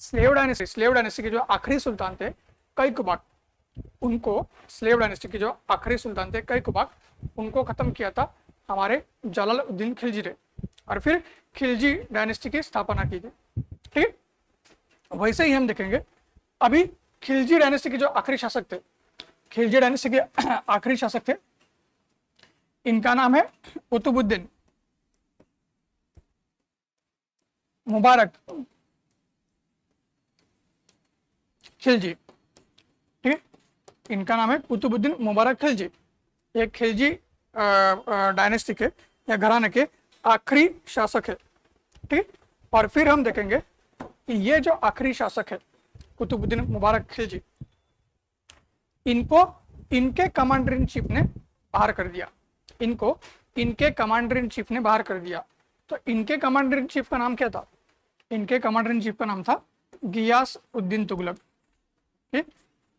स्लेव डायनेस्टी के जो आखिरी सुल्तान थे कैकुबाक, उनको स्लेव डायनेस्टी के जो आखिरी सुल्तान थे कैकुबाक, उनको खत्म किया था हमारे जलालुद्दीन खिलजी ने, और फिर खिलजी डायनेस्टी की स्थापना की थी। ठीक, वैसे ही हम देखेंगे अभी खिलजी डायनेस्टी के जो आखिरी शासक थे, खिलजी डायनेस्टी के आखिरी शासक थे, इनका नाम है कुतुबुद्दीन मुबारक खिलजी। ठीक है, इनका नाम है कुतुबुद्दीन मुबारक खिलजी। ये खिलजी डायनेस्टी के या घराने के आखिरी शासक है। ठीक, और फिर हम देखेंगे कि ये जो आखिरी शासक है कुतुबुद्दीन मुबारक खिलजी, इनको इनके कमांडर इन चीफ ने बाहर कर दिया। इनको इनके कमांडर इन चीफ ने बाहर कर दिया। तो इनके कमांडर इन चीफ का नाम क्या था? इनके कमांडर इन चीफ का नाम था गियास उद्दीन तुगलक। ठीक,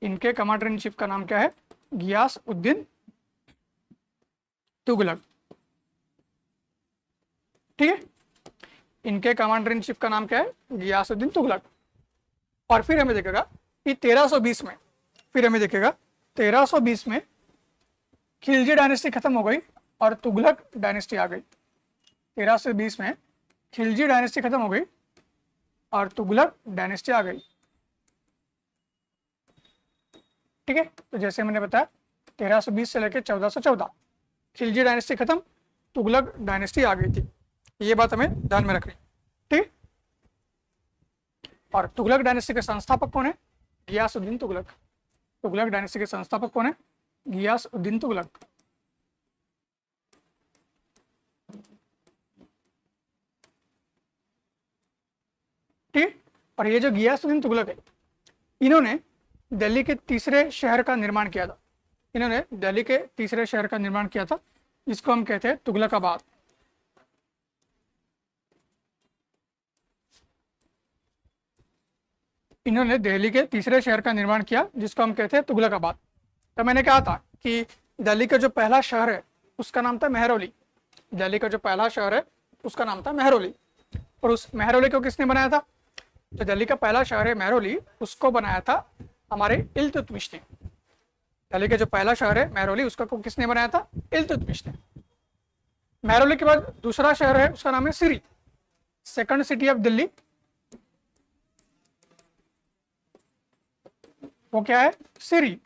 इनके कमांडर इन चीफ का नाम क्या है? गियास उद्दीन तुगलक। ठीक है, इनके कमांडर इन चीफ का नाम क्या है? गियासुद्दीन तुगलक। और फिर हमें देखेगा कि 1320 में, फिर हमें देखेगा 1320 में खिलजी डायनेस्टी खत्म हो गई और तुगलक डायनेस्टी आ गई। 1320 में खिलजी डायनेस्टी खत्म हो गई और तुगलक डायनेस्टी आ गई। ठीक है, तो जैसे मैंने बताया 1320 से लेकर 1414 खिलजी डायनेस्टी खत्म, तुगलक डायनेस्टी आ गई थी। ये बात हमें ध्यान में रखनी। ठीक, और तुगलक डायनेस्टी के संस्थापक कौन है? गियासुद्दीन तुगलक। तुगलक डायनेस्टी के संस्थापक कौन है? गियासुद्दीन तुगलक। ठीक, और ये जो गियासुद्दीन तुगलक है, इन्होंने दिल्ली के तीसरे शहर का निर्माण किया था। इन्होंने दिल्ली के तीसरे शहर का निर्माण किया था, जिसको हम कहते हैं तुगलकाबाद। इन्होंने दिल्ली के तीसरे शहर का निर्माण किया जिसको हम कहते हैं तुगलकाबाद। तो मैंने कहा था कि दिल्ली का जो पहला शहर है उसका नाम था मेहरौली। दिल्ली का जो पहला शहर है उसका नाम था मेहरौली। और उस मेहरौली को किसने बनाया था? जो दिल्ली का पहला शहर है मेहरौली, उसको बनाया था हमारे इल्तुतमिश ने। दिल्ली का जो पहला शहर है मेहरौली, उसका को किसने बनाया था? इल्तुतमिश ने। मेहरौली के बाद दूसरा शहर है, उसका नाम है Siri. Second city of Delhi, वो क्या है? Siri.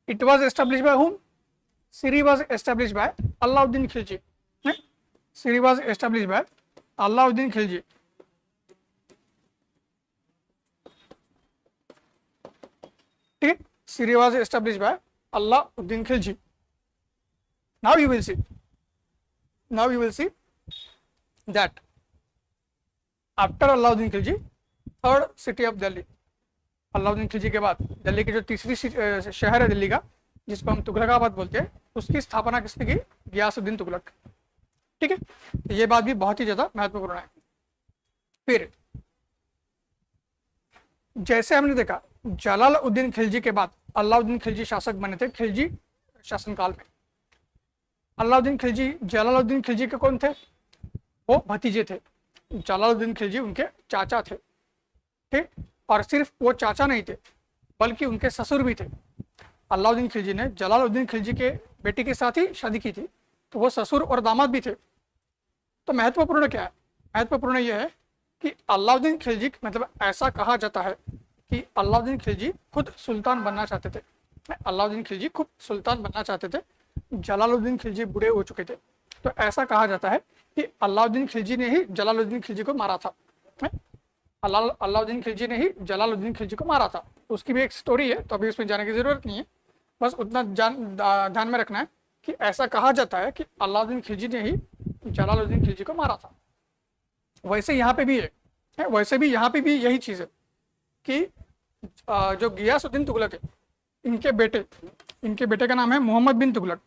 It was establish by whom? Siri was establish by Alauddin Khilji. Siri was establish by Alauddin Khilji. ठीक, Siri was establish by Alauddin Khilji. Now you will see that after Alauddin Khilji, third city of Delhi, Alauddin Khilji के बाद दिल्ली की जो तीसरी शहर है दिल्ली का, जिसको हम तुगलकाबाद बोलते हैं, उसकी स्थापना किसने की? गियासुद्दीन तुगलक। ठीक है, तो ये बात भी बहुत ही ज्यादा महत्वपूर्ण है। फिर जैसे हमने देखा जलालुद्दीन खिलजी के बाद अलाउद्दीन खिलजी शासक बने थे खिलजी शासनकाल में। अलाउद्दीन खिलजी, जलालुद्दीन खिलजी के कौन थे? वो भतीजे थे। जलालुद्दीन खिलजी उनके चाचा थे। ठीक, और सिर्फ वो चाचा नहीं थे बल्कि उनके ससुर भी थे। अलाउद्दीन खिलजी ने जलालुद्दीन खिलजी के बेटे के साथ ही शादी की थी, तो वो ससुर और दामाद भी थे। तो महत्वपूर्ण क्या है? महत्वपूर्ण यह है कि अलाउद्दीन खिलजी, मतलब ऐसा कहा जाता है कि अलाउद्दीन खिलजी खुद सुल्तान बनना चाहते थे। अलाउद्दीन खिलजी खुद सुल्तान बनना चाहते थे। जलालुद्दीन खिलजी बूढ़े हो चुके थे, तो ऐसा कहा जाता है कि अलाउद्दीन खिलजी ने ही जलालुद्दीन खिलजी को मारा था। अलाउद्दीन खिलजी ने ही जलालुद्दीन खिलजी को मारा था। उसकी भी एक स्टोरी है, तो अभी उसमें जाने की जरूरत नहीं है। बस उतना ध्यान में रखना है कि ऐसा कहा जाता है कि अलाउद्दीन खिलजी ने ही जलालुद्दीन खिलजी को मारा था। वैसे यहाँ पे भी है, वैसे भी यहाँ पे भी यही चीज़ है कि जो गियासुद्दीन तुगलक है, इनके बेटे का नाम है मोहम्मद बिन तुगलक।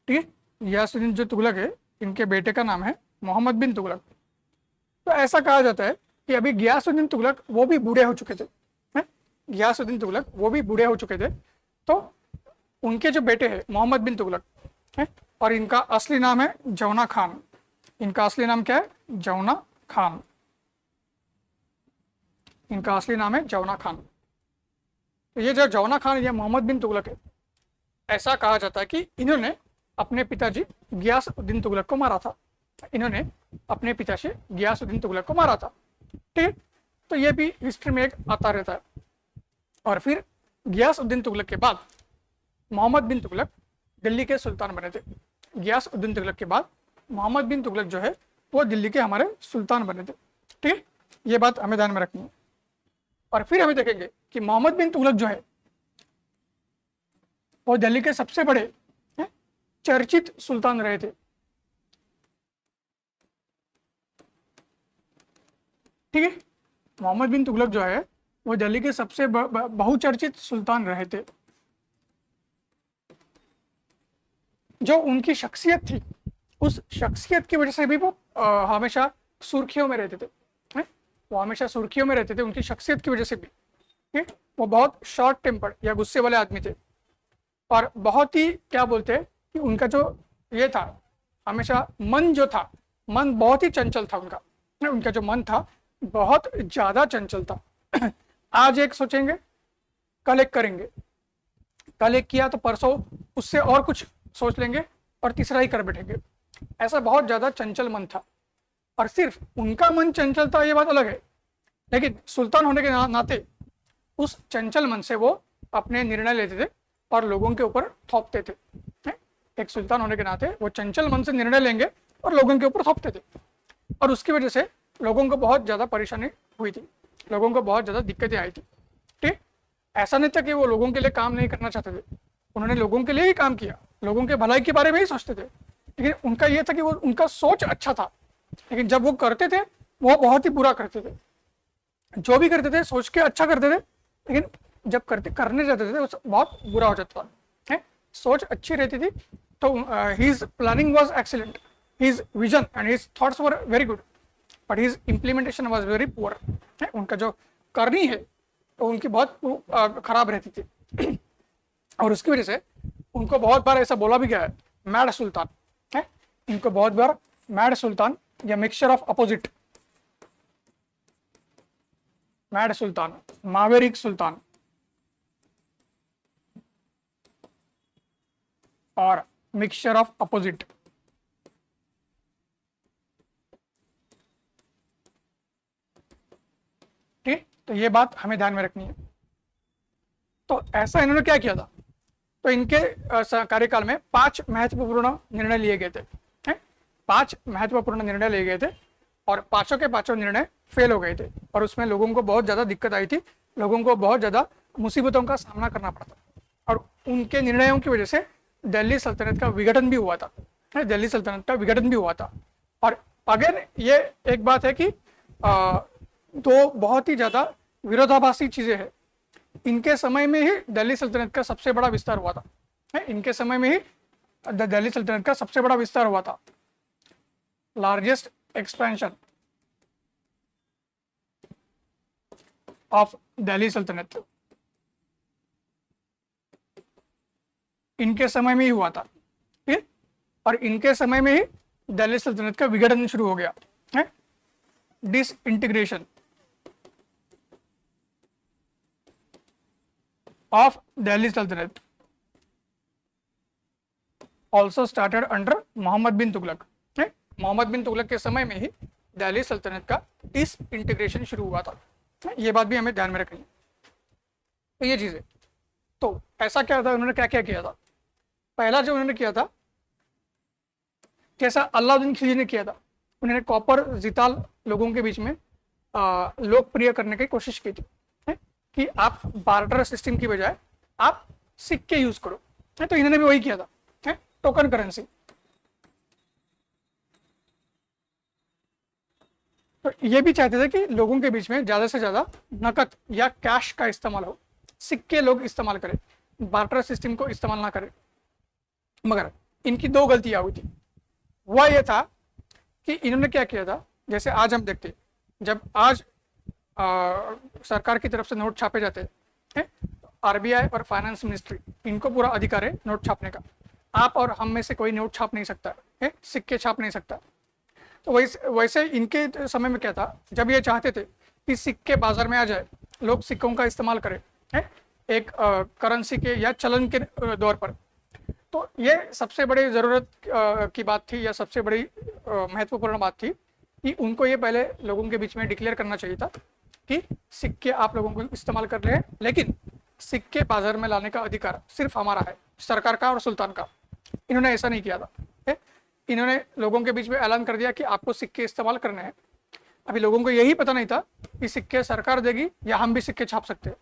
ठीक है, गियासुद्दीन जो तुगलक है, इनके बेटे का नाम है मोहम्मद बिन तुगलक। तो ऐसा कहा जाता है कि अभी गियासुद्दीन तुगलक वो भी बूढ़े हो चुके थे। गियासुद्दीन तुगलक वो भी बूढ़े हो चुके थे, तो उनके जो बेटे हैं मोहम्मद बिन तुगलक है, और इनका असली नाम है जौना खान। इनका असली नाम क्या है? जौना खान। इनका असली नाम है जौना खान। तो ये जो जौना खान या मोहम्मद बिन तुगलक है, ऐसा कहा जाता है कि इन्होंने अपने पिताजी गियासुद्दीन तुगलक को मारा था। इन्होंने अपने पिता से गियासुद्दीन तुगलक को मारा था। ठीक है, तो ये भी हिस्ट्री में एक आता रहता है। और फिर गियासुद्दीन तुगलक के बाद मोहम्मद बिन तुगलक दिल्ली के सुल्तान बने थे। गियासुद्दीन तुगलक के बाद मोहम्मद बिन तुगलक जो है वो दिल्ली के हमारे सुल्तान बने थे। ठीक है, ये बात हमें ध्यान में रखनी है। और फिर हमें देखेंगे कि मोहम्मद बिन तुगलक जो है वो दिल्ली के सबसे बड़े चर्चित सुल्तान रहे थे। ठीक है, मोहम्मद बिन तुगलक जो है वो दिल्ली के सबसे बहुचर्चित सुल्तान रहे थे। जो उनकी शख्सियत थी, उस शख्सियत की वजह से भी वो हमेशा सुर्खियों में रहते थे। वो हमेशा सुर्खियों में रहते थे उनकी शख्सियत की वजह से भी। ठीक, वो बहुत शॉर्ट टेम्पर्ड या गुस्से वाले आदमी थे, और बहुत ही क्या बोलते हैं कि उनका जो ये था, हमेशा मन जो था, मन बहुत ही चंचल था उनका। उनका जो मन था बहुत ज्यादा चंचल था। आज एक सोचेंगे, कल एक करेंगे, कल एक किया तो परसों उससे और कुछ सोच लेंगे और तीसरा ही कर बैठेंगे। ऐसा बहुत ज्यादा चंचल मन था। और सिर्फ उनका मन चंचल था ये बात अलग है, लेकिन सुल्तान होने के नाते उस चंचल मन से वो अपने निर्णय लेते थे और लोगों के ऊपर थोपते थे। एक सुल्तान होने के नाते वो चंचल मन से निर्णय लेंगे और लोगों के ऊपर थोपते थे, और उसकी वजह से लोगों को बहुत ज़्यादा परेशानी हुई थी, लोगों को बहुत ज़्यादा दिक्कतें आई थी। ठीक, ऐसा नहीं था कि वो लोगों के लिए काम नहीं करना चाहते थे, उन्होंने लोगों के लिए ही काम किया, लोगों के भलाई के बारे में ही सोचते थे। लेकिन उनका ये था कि वो, उनका सोच अच्छा था, लेकिन जब वो करते थे वो बहुत ही बुरा करते थे। जो भी करते थे सोच के अच्छा करते थे, लेकिन जब करने जाते थे बहुत बुरा हो जाता था। सोच अच्छी रहती थी तो his planning was excellent, his vision and his thoughts were very good, but his implementation was very poor. उनका जो करनी है तो उनकी बहुत खराब रहती थी और उसकी वजह से उनको बहुत बार ऐसा बोला भी गया है मैड सुल्तान है। इनको बहुत बार मैड सुल्तान या मिक्सचर ऑफ अपोजिट, मैड सुल्तान, मावेरिक सुल्तान और मिक्सचर ऑफ अपोजिट। ठीक, तो ये बात हमें ध्यान में रखनी है। तो ऐसा इन्होंने क्या किया था, तो इनके कार्यकाल में 5 महत्वपूर्ण निर्णय लिए गए थे। 5 महत्वपूर्ण निर्णय लिए गए थे और पांचों के पांचों निर्णय फेल हो गए थे और उसमें लोगों को बहुत ज्यादा दिक्कत आई थी, लोगों को बहुत ज्यादा मुसीबतों का सामना करना पड़ा था और उनके निर्णयों की वजह से दिल्ली सल्तनत का विघटन भी हुआ था। दिल्ली सल्तनत का विघटन भी हुआ था। और अगेन ये एक बात है कि दो बहुत ही ज्यादा विरोधाभासी चीजें हैं। इनके समय में ही दिल्ली सल्तनत का सबसे बड़ा विस्तार हुआ था। इनके समय में ही दिल्ली सल्तनत का सबसे बड़ा विस्तार हुआ था, लार्जेस्ट एक्सपेंशन ऑफ दिल्ली सल्तनत इनके समय में ही हुआ था। ठीक, और इनके समय में ही दिल्ली सल्तनत का विघटन शुरू हो गया है, डिसइंटीग्रेशन ऑफ दिल्ली सल्तनत ऑल्सो स्टार्टेड अंडर मोहम्मद बिन तुगलक। मोहम्मद बिन तुगलक के समय में ही दिल्ली सल्तनत का डिसइंटीग्रेशन शुरू हुआ था। ये बात भी हमें ध्यान में रखनी है। तो ये चीजें, तो ऐसा क्या था, उन्होंने क्या क्या किया था। पहला जो उन्होंने किया था, जैसा अलाउद्दीन खिलजी ने किया था, उन्होंने कॉपर जिताल लोगों के बीच में लोकप्रिय करने की कोशिश की थी कि आप बार्टर सिस्टम की बजाय आप सिक्के यूज करो। तो इन्होंने भी वही किया था, टोकन करेंसी। तो ये भी चाहते थे कि लोगों के बीच में ज्यादा से ज्यादा नकद या कैश का इस्तेमाल हो, सिक्के लोग इस्तेमाल करें, बार्टर सिस्टम को इस्तेमाल ना करें। मगर इनकी 2 गलतियां हुई थी। वह यह था कि इन्होंने क्या किया था, जैसे आज हम देखते जब आज सरकार की तरफ से नोट छापे जाते हैं, आरबीआई और फाइनेंस मिनिस्ट्री इनको पूरा अधिकार है नोट छापने का। आप और हम में से कोई नोट छाप नहीं सकता है, सिक्के छाप नहीं सकता। तो वैसे इनके समय में क्या था, जब ये चाहते थे कि सिक्के बाजार में आ जाए, लोग सिक्कों का इस्तेमाल करें एक करेंसी के या चलन के दौर पर, तो ये सबसे बड़ी ज़रूरत की बात थी या सबसे बड़ी महत्वपूर्ण बात थी कि उनको ये पहले लोगों के बीच में डिक्लेयर करना चाहिए था कि सिक्के आप लोगों को इस्तेमाल कर रहे हैं, लेकिन सिक्के बाजार में लाने का अधिकार सिर्फ हमारा है, सरकार का और सुल्तान का। इन्होंने ऐसा नहीं किया था। इन्होंने लोगों के बीच में ऐलान कर दिया कि आपको सिक्के इस्तेमाल करने हैं। अभी लोगों को यही पता नहीं था कि सिक्के सरकार देगी या हम भी सिक्के छाप सकते हैं।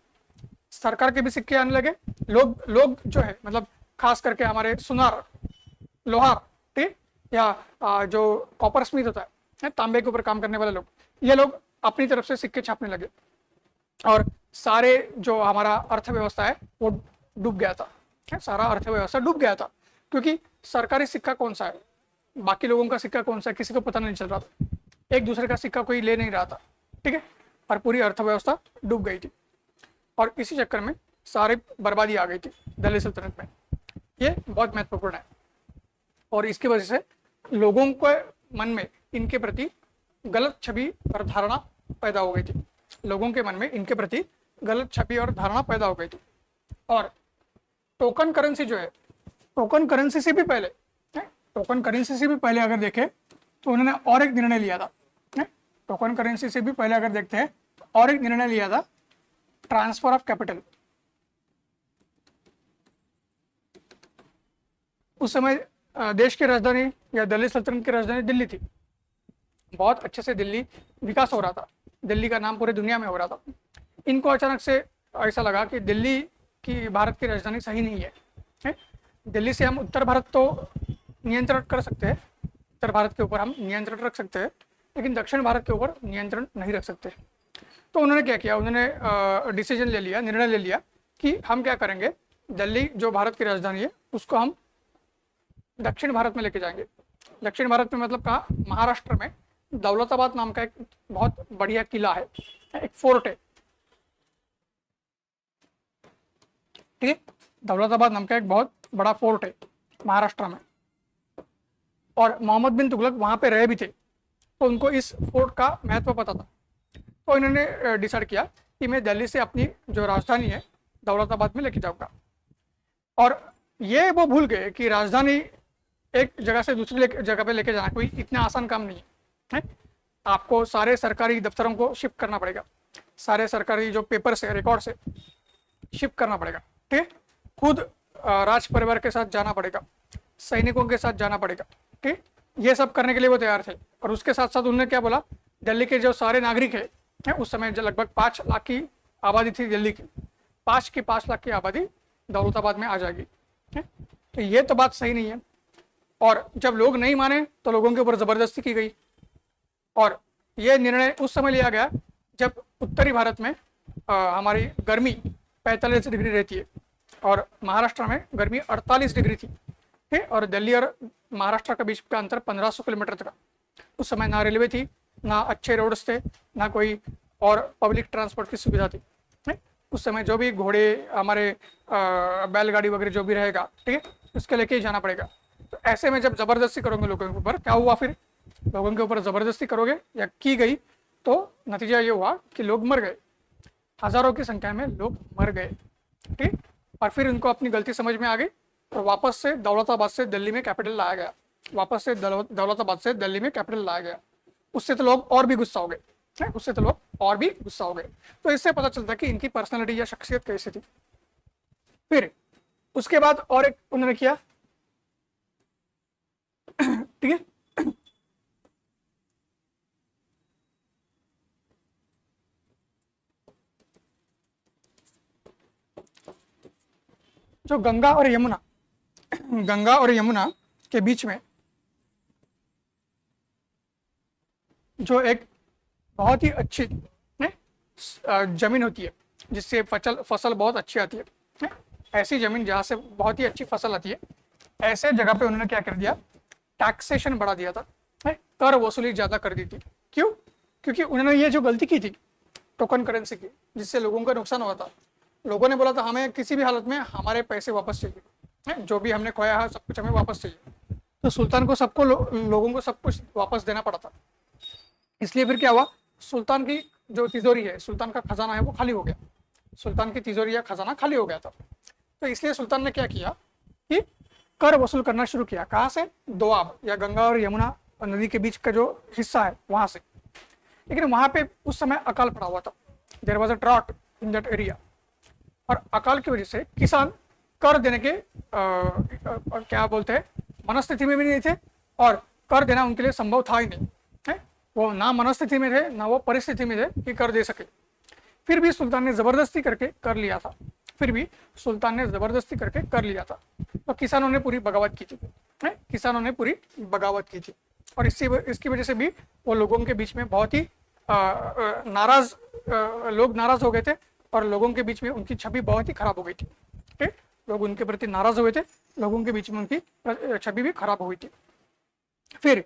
सरकार के भी सिक्के आने लगे, लोग जो है मतलब खास करके हमारे सुनार, लोहार, ठीक, या जो कॉपर स्मिथ होता है, तांबे के ऊपर काम करने वाले लोग, ये लोग अपनी तरफ से सिक्के छापने लगे और सारे जो हमारा अर्थव्यवस्था है वो डूब गया था। सारा अर्थव्यवस्था डूब गया था क्योंकि सरकारी सिक्का कौन सा है, बाकी लोगों का सिक्का कौन सा है, किसी को पता नहीं चल रहा था। एक दूसरे का सिक्का कोई ले नहीं रहा था, ठीक है, और पूरी अर्थव्यवस्था डूब गई थी और इसी चक्कर में सारी बर्बादी आ गई थी दिल्ली सल्तनत में। ये बहुत महत्वपूर्ण है और इसकी वजह से लोगों के मन में इनके प्रति गलत छवि और धारणा पैदा हो गई थी। लोगों के मन में इनके प्रति गलत छवि और धारणा पैदा हो गई थी। और टोकन करेंसी जो है, टोकन करेंसी से भी पहले, टोकन करेंसी से भी पहले अगर देखें तो उन्होंने और एक निर्णय लिया था। टोकन करेंसी से भी पहले अगर देखते हैं तो और एक निर्णय लिया था, ट्रांसफर ऑफ कैपिटल। उस समय देश की राजधानी या दिल्ली सल्तनत की राजधानी दिल्ली थी। बहुत अच्छे से दिल्ली विकास हो रहा था, दिल्ली का नाम पूरे दुनिया में हो रहा था। इनको अचानक से ऐसा लगा कि दिल्ली की भारत की राजधानी सही नहीं है। दिल्ली से हम उत्तर भारत तो नियंत्रण कर सकते हैं, उत्तर भारत के ऊपर हम नियंत्रण रख सकते हैं, लेकिन दक्षिण भारत के ऊपर नियंत्रण नहीं रख सकते। तो उन्होंने क्या किया, उन्होंने डिसीजन ले लिया, निर्णय ले लिया कि हम क्या करेंगे, दिल्ली जो भारत की राजधानी है उसको हम दक्षिण भारत में लेके जाएंगे दक्षिण भारत में मतलब कहाँ, महाराष्ट्र में दौलताबाद नाम का एक बहुत बढ़िया किला है, एक फोर्ट है, ठीक है। दौलताबाद नाम का एक बहुत बड़ा फोर्ट है महाराष्ट्र में, और मोहम्मद बिन तुगलक वहां पे रहे भी थे, तो उनको इस फोर्ट का महत्व पता था। तो इन्होंने डिसाइड किया कि मैं दिल्ली से अपनी जो राजधानी है दौलताबाद में लेके जाऊंगा। और ये वो भूल गए कि राजधानी एक जगह से दूसरी जगह पे लेके जाना कोई इतना आसान काम नहीं है। आपको सारे सरकारी दफ्तरों को शिफ्ट करना पड़ेगा, सारे सरकारी जो पेपर्स है, रिकॉर्ड्स है, शिफ्ट करना पड़ेगा, ठीक है। खुद राज परिवार के साथ जाना पड़ेगा, सैनिकों के साथ जाना पड़ेगा, ठीक। ये सब करने के लिए वो तैयार थे। और उसके साथ साथ उन्होंने क्या बोला, दिल्ली के जो सारे नागरिक है, उस समय जो लगभग 5 लाख की आबादी थी दिल्ली की, 5 लाख की आबादी दौलताबाद में आ जाएगी, है? तो ये तो बात सही नहीं है। और जब लोग नहीं माने तो लोगों के ऊपर ज़बरदस्ती की गई, और ये निर्णय उस समय लिया गया जब उत्तरी भारत में हमारी गर्मी 45 डिग्री रहती है और महाराष्ट्र में गर्मी 48 डिग्री थी, ठीक है। और दिल्ली और महाराष्ट्र के बीच का अंतर 1500 किलोमीटर था। उस समय ना रेलवे थी, ना अच्छे रोड्स थे, ना कोई और पब्लिक ट्रांसपोर्ट की सुविधा थी, ठीक। उस समय जो भी घोड़े, हमारे बैलगाड़ी वगैरह जो भी रहेगा, ठीक है, उसके लेके ही जाना पड़ेगा। तो ऐसे में जब ज़बरदस्ती करोगे लोगों के ऊपर, क्या हुआ फिर, लोगों के ऊपर ज़बरदस्ती करोगे या की गई तो नतीजा ये हुआ कि लोग मर गए, हज़ारों की संख्या में लोग मर गए, ठीक। और फिर उनको अपनी गलती समझ में आ गई और वापस से दौलताबाद से दिल्ली में कैपिटल लाया गया, वापस से दौलताबाद से दिल्ली में कैपिटल लाया गया। उससे तो लोग और भी गुस्सा हो गए, उससे तो लोग और भी गुस्सा हो गए। तो इससे पता चलता है कि इनकी पर्सनैलिटी या शख्सियत कैसी थी। फिर उसके बाद और एक उन्होंने किया, ठीक है, जो गंगा और यमुना के बीच में जो एक बहुत ही अच्छी जमीन होती है जिससे फसल बहुत अच्छी आती है, ऐसी जमीन जहाँ से बहुत ही अच्छी फसल आती है, ऐसे जगह पे उन्होंने क्या कर दिया, टैक्सेशन बढ़ा दिया था, कर वसूली ज़्यादा कर दी थी। क्यों? क्योंकि उन्होंने ये जो गलती की थी टोकन करेंसी की, जिससे लोगों का नुकसान हुआ था। लोगों ने बोला था हमें किसी भी हालत में हमारे पैसे वापस चाहिए, जो भी हमने खोया है सब कुछ हमें वापस चाहिए। तो सुल्तान को सबको लोगों को सब कुछ वापस देना पड़ा था। इसलिए फिर क्या हुआ, सुल्तान की जो तिजोरी है, सुल्तान का खजाना है, वो खाली हो गया, सुल्तान की तिजोरी या खजाना खाली हो गया था। तो इसलिए सुल्तान ने क्या किया कि कर वसूल करना शुरू किया। कहाँ से? दोआब या गंगा और यमुना नदी के बीच का जो हिस्सा है वहां से। लेकिन वहां पे उस समय अकाल पड़ा हुआ था, there was a drought in that area, और अकाल की वजह से किसान कर देने के क्या बोलते हैं, मनस्थिति में भी नहीं थे, और कर देना उनके लिए संभव था ही नहीं है। वो ना मनस्थिति में थे, ना वो परिस्थिति में थे कि कर दे सके। फिर भी सुल्तान ने ज़बरदस्ती करके कर लिया था, तो किसानों ने पूरी बगावत की थी, किसानों ने पूरी बगावत की थी। और इसकी वजह से भी वो लोगों के बीच में बहुत ही लोग नाराज हो गए थे, और लोगों के बीच में उनकी छवि बहुत ही खराब हो गई थी, ठीक। लोग उनके प्रति नाराज हुए थे, लोगों के बीच में उनकी छवि भी खराब हुई थी। फिर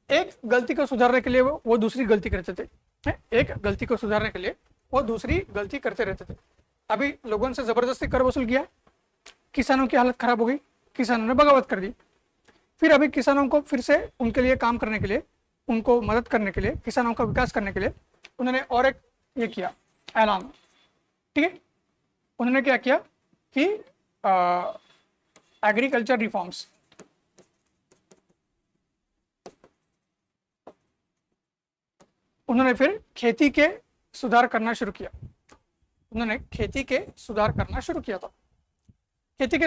एक गलती को सुधारने के लिए वो दूसरी गलती करते थे, एक गलती को सुधारने के लिए वो दूसरी गलती करते रहते थे। अभी लोगों से जबरदस्ती कर वसूल किया, किसानों की हालत खराब हो गई, किसानों ने बगावत कर दी। फिर अभी किसानों को फिर से उनके लिए काम करने के लिए, उनको मदद करने के लिए, किसानों का विकास करने के लिए उन्होंने और एक ये किया ऐलान, ठीक है। उन्होंने क्या किया कि एग्रीकल्चर रिफॉर्म्स, उन्होंने फिर खेती के सुधार करना शुरू किया। खेती के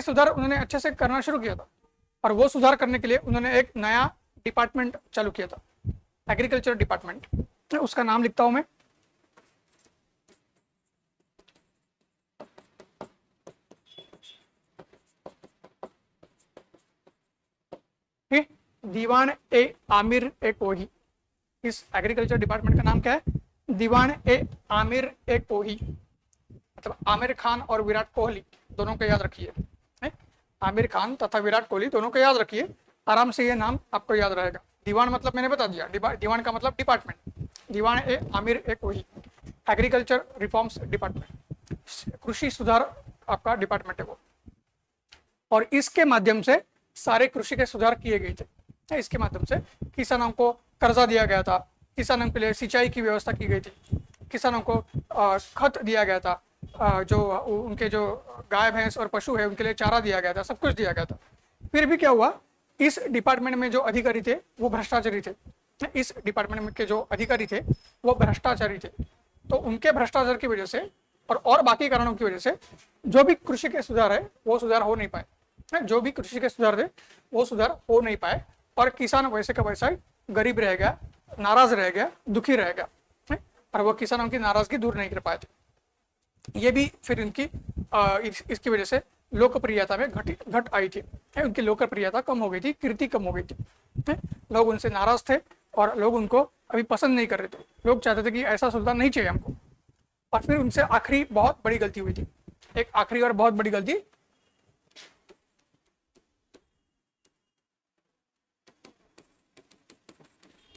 सुधार उन्होंने अच्छे से करना शुरू किया था, और वो सुधार करने के लिए उन्होंने एक नया डिपार्टमेंट चालू किया था, एग्रीकल्चर डिपार्टमेंट। उसका नाम लिखता हूं मैं, दीवान ए आमिर ए कोही। इस एग्रीकल्चर डिपार्टमेंट का नाम क्या है? दीवान ए आमिर ए कोही, मतलब आमिर खान और विराट कोहली दोनों को याद रखिए, आमिर खान तथा विराट कोहली दोनों को याद रखिए। आराम से ये नाम आपको याद रहेगा। दीवान मतलब मैंने बता दिया, दीवान का मतलब डिपार्टमेंट, दीवान ए आमिर एक वही एग्रीकल्चर रिफॉर्म्स डिपार्टमेंट, कृषि सुधार आपका डिपार्टमेंट है वो। और इसके माध्यम से सारे कृषि के सुधार किए गए थे। इसके माध्यम से किसानों को कर्जा दिया गया था, किसानों के लिए सिंचाई की व्यवस्था की गई थी, किसानों को खत दिया गया था, जो उनके जो गाय भैंस और पशु है उनके लिए चारा दिया गया था, सब कुछ दिया गया था। फिर भी क्या हुआ, इस डिपार्टमेंट में जो अधिकारी थे वो भ्रष्टाचारी थे। इस डिपार्टमेंट में के जो अधिकारी थे वो भ्रष्टाचारी थे। तो उनके भ्रष्टाचार की वजह से और बाकी कारणों की वजह से जो भी कृषि के सुधार है वो सुधार हो नहीं पाए। जो भी कृषि के सुधार थे वो सुधार हो नहीं पाए और किसान वैसे का वैसा गरीब रह गया, नाराज रह गया, दुखी रह गया और वो किसानों की नाराजगी दूर नहीं कर पाए थे। ये भी फिर इनकी इसकी वजह से लोकप्रियता में घट आई थी। उनकी लोकप्रियता कम हो गई थी, कीर्ति कम हो गई थी। लोग उनसे नाराज थे और लोग उनको अभी पसंद नहीं कर रहे थे। लोग चाहते थे कि ऐसा सुल्तान नहीं चाहिए हमको। और फिर उनसे आखिरी बहुत बड़ी गलती हुई थी, एक आखिरी और बहुत बड़ी गलती,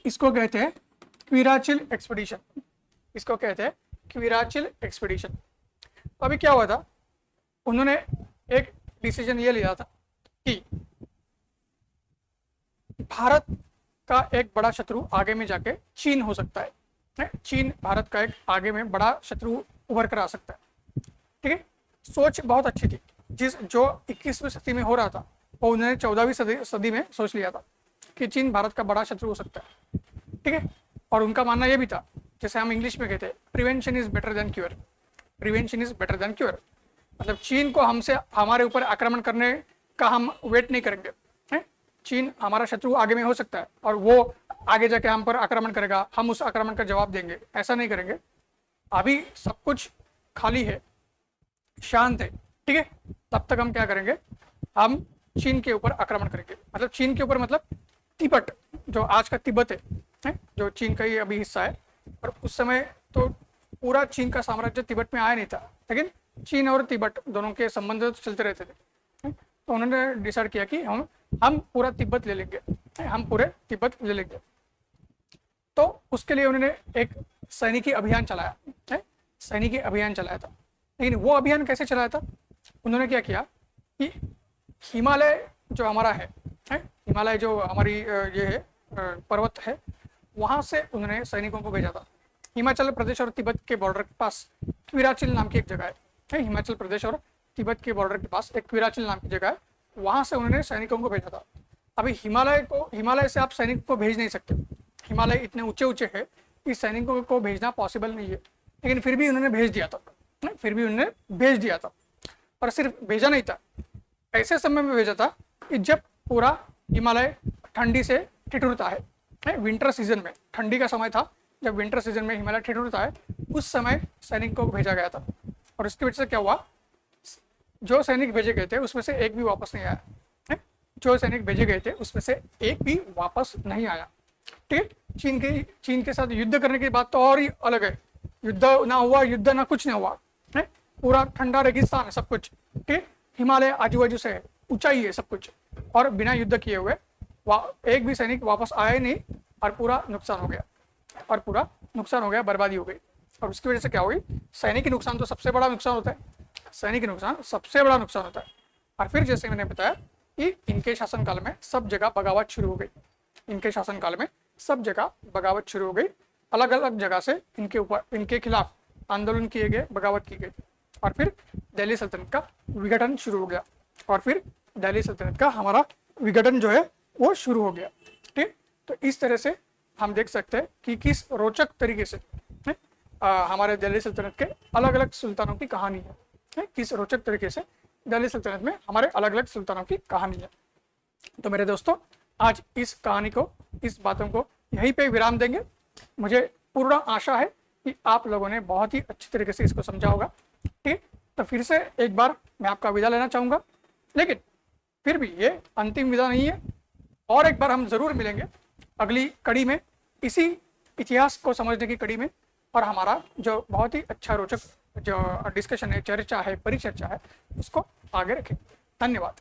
इसको कहते हैं क्विराचिल एक्सपीडिशन। इसको कहते हैं क्विराचिल एक्सपीडिशन। तो अभी क्या हुआ था, उन्होंने एक डिसीजन ये लिया था कि भारत का एक बड़ा शत्रु आगे में जाके चीन हो सकता है। चीन भारत का एक आगे में बड़ा शत्रु उभर कर आ सकता है। ठीक है, सोच बहुत अच्छी थी। जो 21वीं सदी में हो रहा था वो उन्होंने 14वीं सदी में सोच लिया था कि चीन भारत का बड़ा शत्रु हो सकता है। ठीक है, और उनका मानना यह भी था, जैसे हम इंग्लिश में कहते हैं, prevention is better than cure. Prevention is better than cure मतलब चीन को हमसे हमारे ऊपर आक्रमण करने का हम वेट नहीं करेंगे। चीन हमारा शत्रु आगे में हो सकता है और वो आगे जाके हम पर आक्रमण करेगा, हम उस आक्रमण का जवाब देंगे, ऐसा नहीं करेंगे। अभी सब कुछ खाली है, शांत है, ठीक है, तब तक हम क्या करेंगे, हम चीन के ऊपर आक्रमण करेंगे। मतलब चीन के ऊपर मतलब तिब्बत, जो आज का तिब्बत है, जो चीन का ही अभी हिस्सा है। और उस समय तो पूरा चीन का साम्राज्य तिब्बत में आया नहीं था, लेकिन चीन और तिब्बत दोनों के संबंध तो चलते रहते थे। तो उन्होंने डिसाइड किया कि हम पूरा तिब्बत ले लेंगे, हम पूरे तिब्बत ले लेंगे। तो उसके लिए उन्होंने एक सैनिकी अभियान चलाया है, सैनिकी अभियान चलाया था। लेकिन वो अभियान कैसे चलाया था, उन्होंने क्या किया कि हिमालय जो हमारा है, हिमालय जो हमारी ये है पर्वत है, वहाँ से उन्होंने सैनिकों को भेजा था। हिमाचल प्रदेश और तिब्बत के बॉर्डर के पास क्विराचिल नाम की एक जगह है। हिमाचल प्रदेश और तिब्बत के बॉर्डर के पास एक क्विराचिल नाम की जगह है, वहाँ से उन्होंने सैनिकों को भेजा था। अभी हिमालय से आप सैनिक को भेज नहीं सकते, हिमालय इतने ऊंचे ऊंचे है कि सैनिकों को भेजना पॉसिबल नहीं है। लेकिन फिर भी उन्होंने भेज दिया था, और सिर्फ भेजा नहीं था, ऐसे समय में भेजा था कि जब पूरा हिमालय ठंडी से ठिठुरता है। विंटर सीजन में, ठंडी का समय था जब विंटर सीजन में हिमालय ठिठुरता है, उस समय सैनिकों को भेजा गया था। और इसकी वजह से क्या हुआ, जो सैनिक भेजे गए थे उसमें से एक भी वापस नहीं आया है। जो सैनिक भेजे गए थे उसमें से एक भी वापस नहीं आया। ठीक है, चीन के साथ युद्ध करने की बात तो और ही अलग है। युद्ध ना हुआ, युद्ध ना कुछ नहीं हुआ है, पूरा ठंडा रेगिस्तान है सब कुछ। ठीक, हिमालय आजू बाजू से है, ऊंचाई है सब कुछ, और बिना युद्ध किए हुए एक भी सैनिक वापस आया ही नहीं, और पूरा नुकसान हो गया, बर्बादी हो गई। और उसकी वजह से क्या हुई, सैनिक नुकसान तो सबसे बड़ा नुकसान होता है, सैनिक नुकसान सबसे बड़ा नुकसान होता है। और फिर जैसे मैंने बताया कि इनके शासनकाल में सब जगह बगावत शुरू हो गई, इनके शासनकाल में सब जगह बगावत शुरू हो गई। अलग अलग जगह से इनके खिलाफ आंदोलन किए गए, बगावत की गई, और फिर दिल्ली सल्तनत का विघटन शुरू हो गया। और फिर दिल्ली सल्तनत का हमारा विघटन जो है वो शुरू हो गया। ठीक, तो इस तरह से हम देख सकते हैं कि किस रोचक तरीके से हमारे दिल्ली सल्तनत के अलग अलग सुल्तानों की कहानी है, किस रोचक तरीके से दिल्ली सल्तनत में हमारे अलग अलग सुल्तानों की कहानी है। तो मेरे दोस्तों, आज इस कहानी को, इस बातों को यहीं पे विराम देंगे। मुझे पूर्ण आशा है कि आप लोगों ने बहुत ही अच्छी तरीके से इसको समझा होगा। ठीक, तो फिर से एक बार मैं आपका विदा लेना चाहूँगा, लेकिन फिर भी ये अंतिम विदा नहीं है। और एक बार हम जरूर मिलेंगे अगली कड़ी में, इसी इतिहास को समझने की कड़ी में, और हमारा जो बहुत ही अच्छा रोचक जो डिस्कशन है, चर्चा है, परिचर्चा है, उसको आगे रखें। धन्यवाद।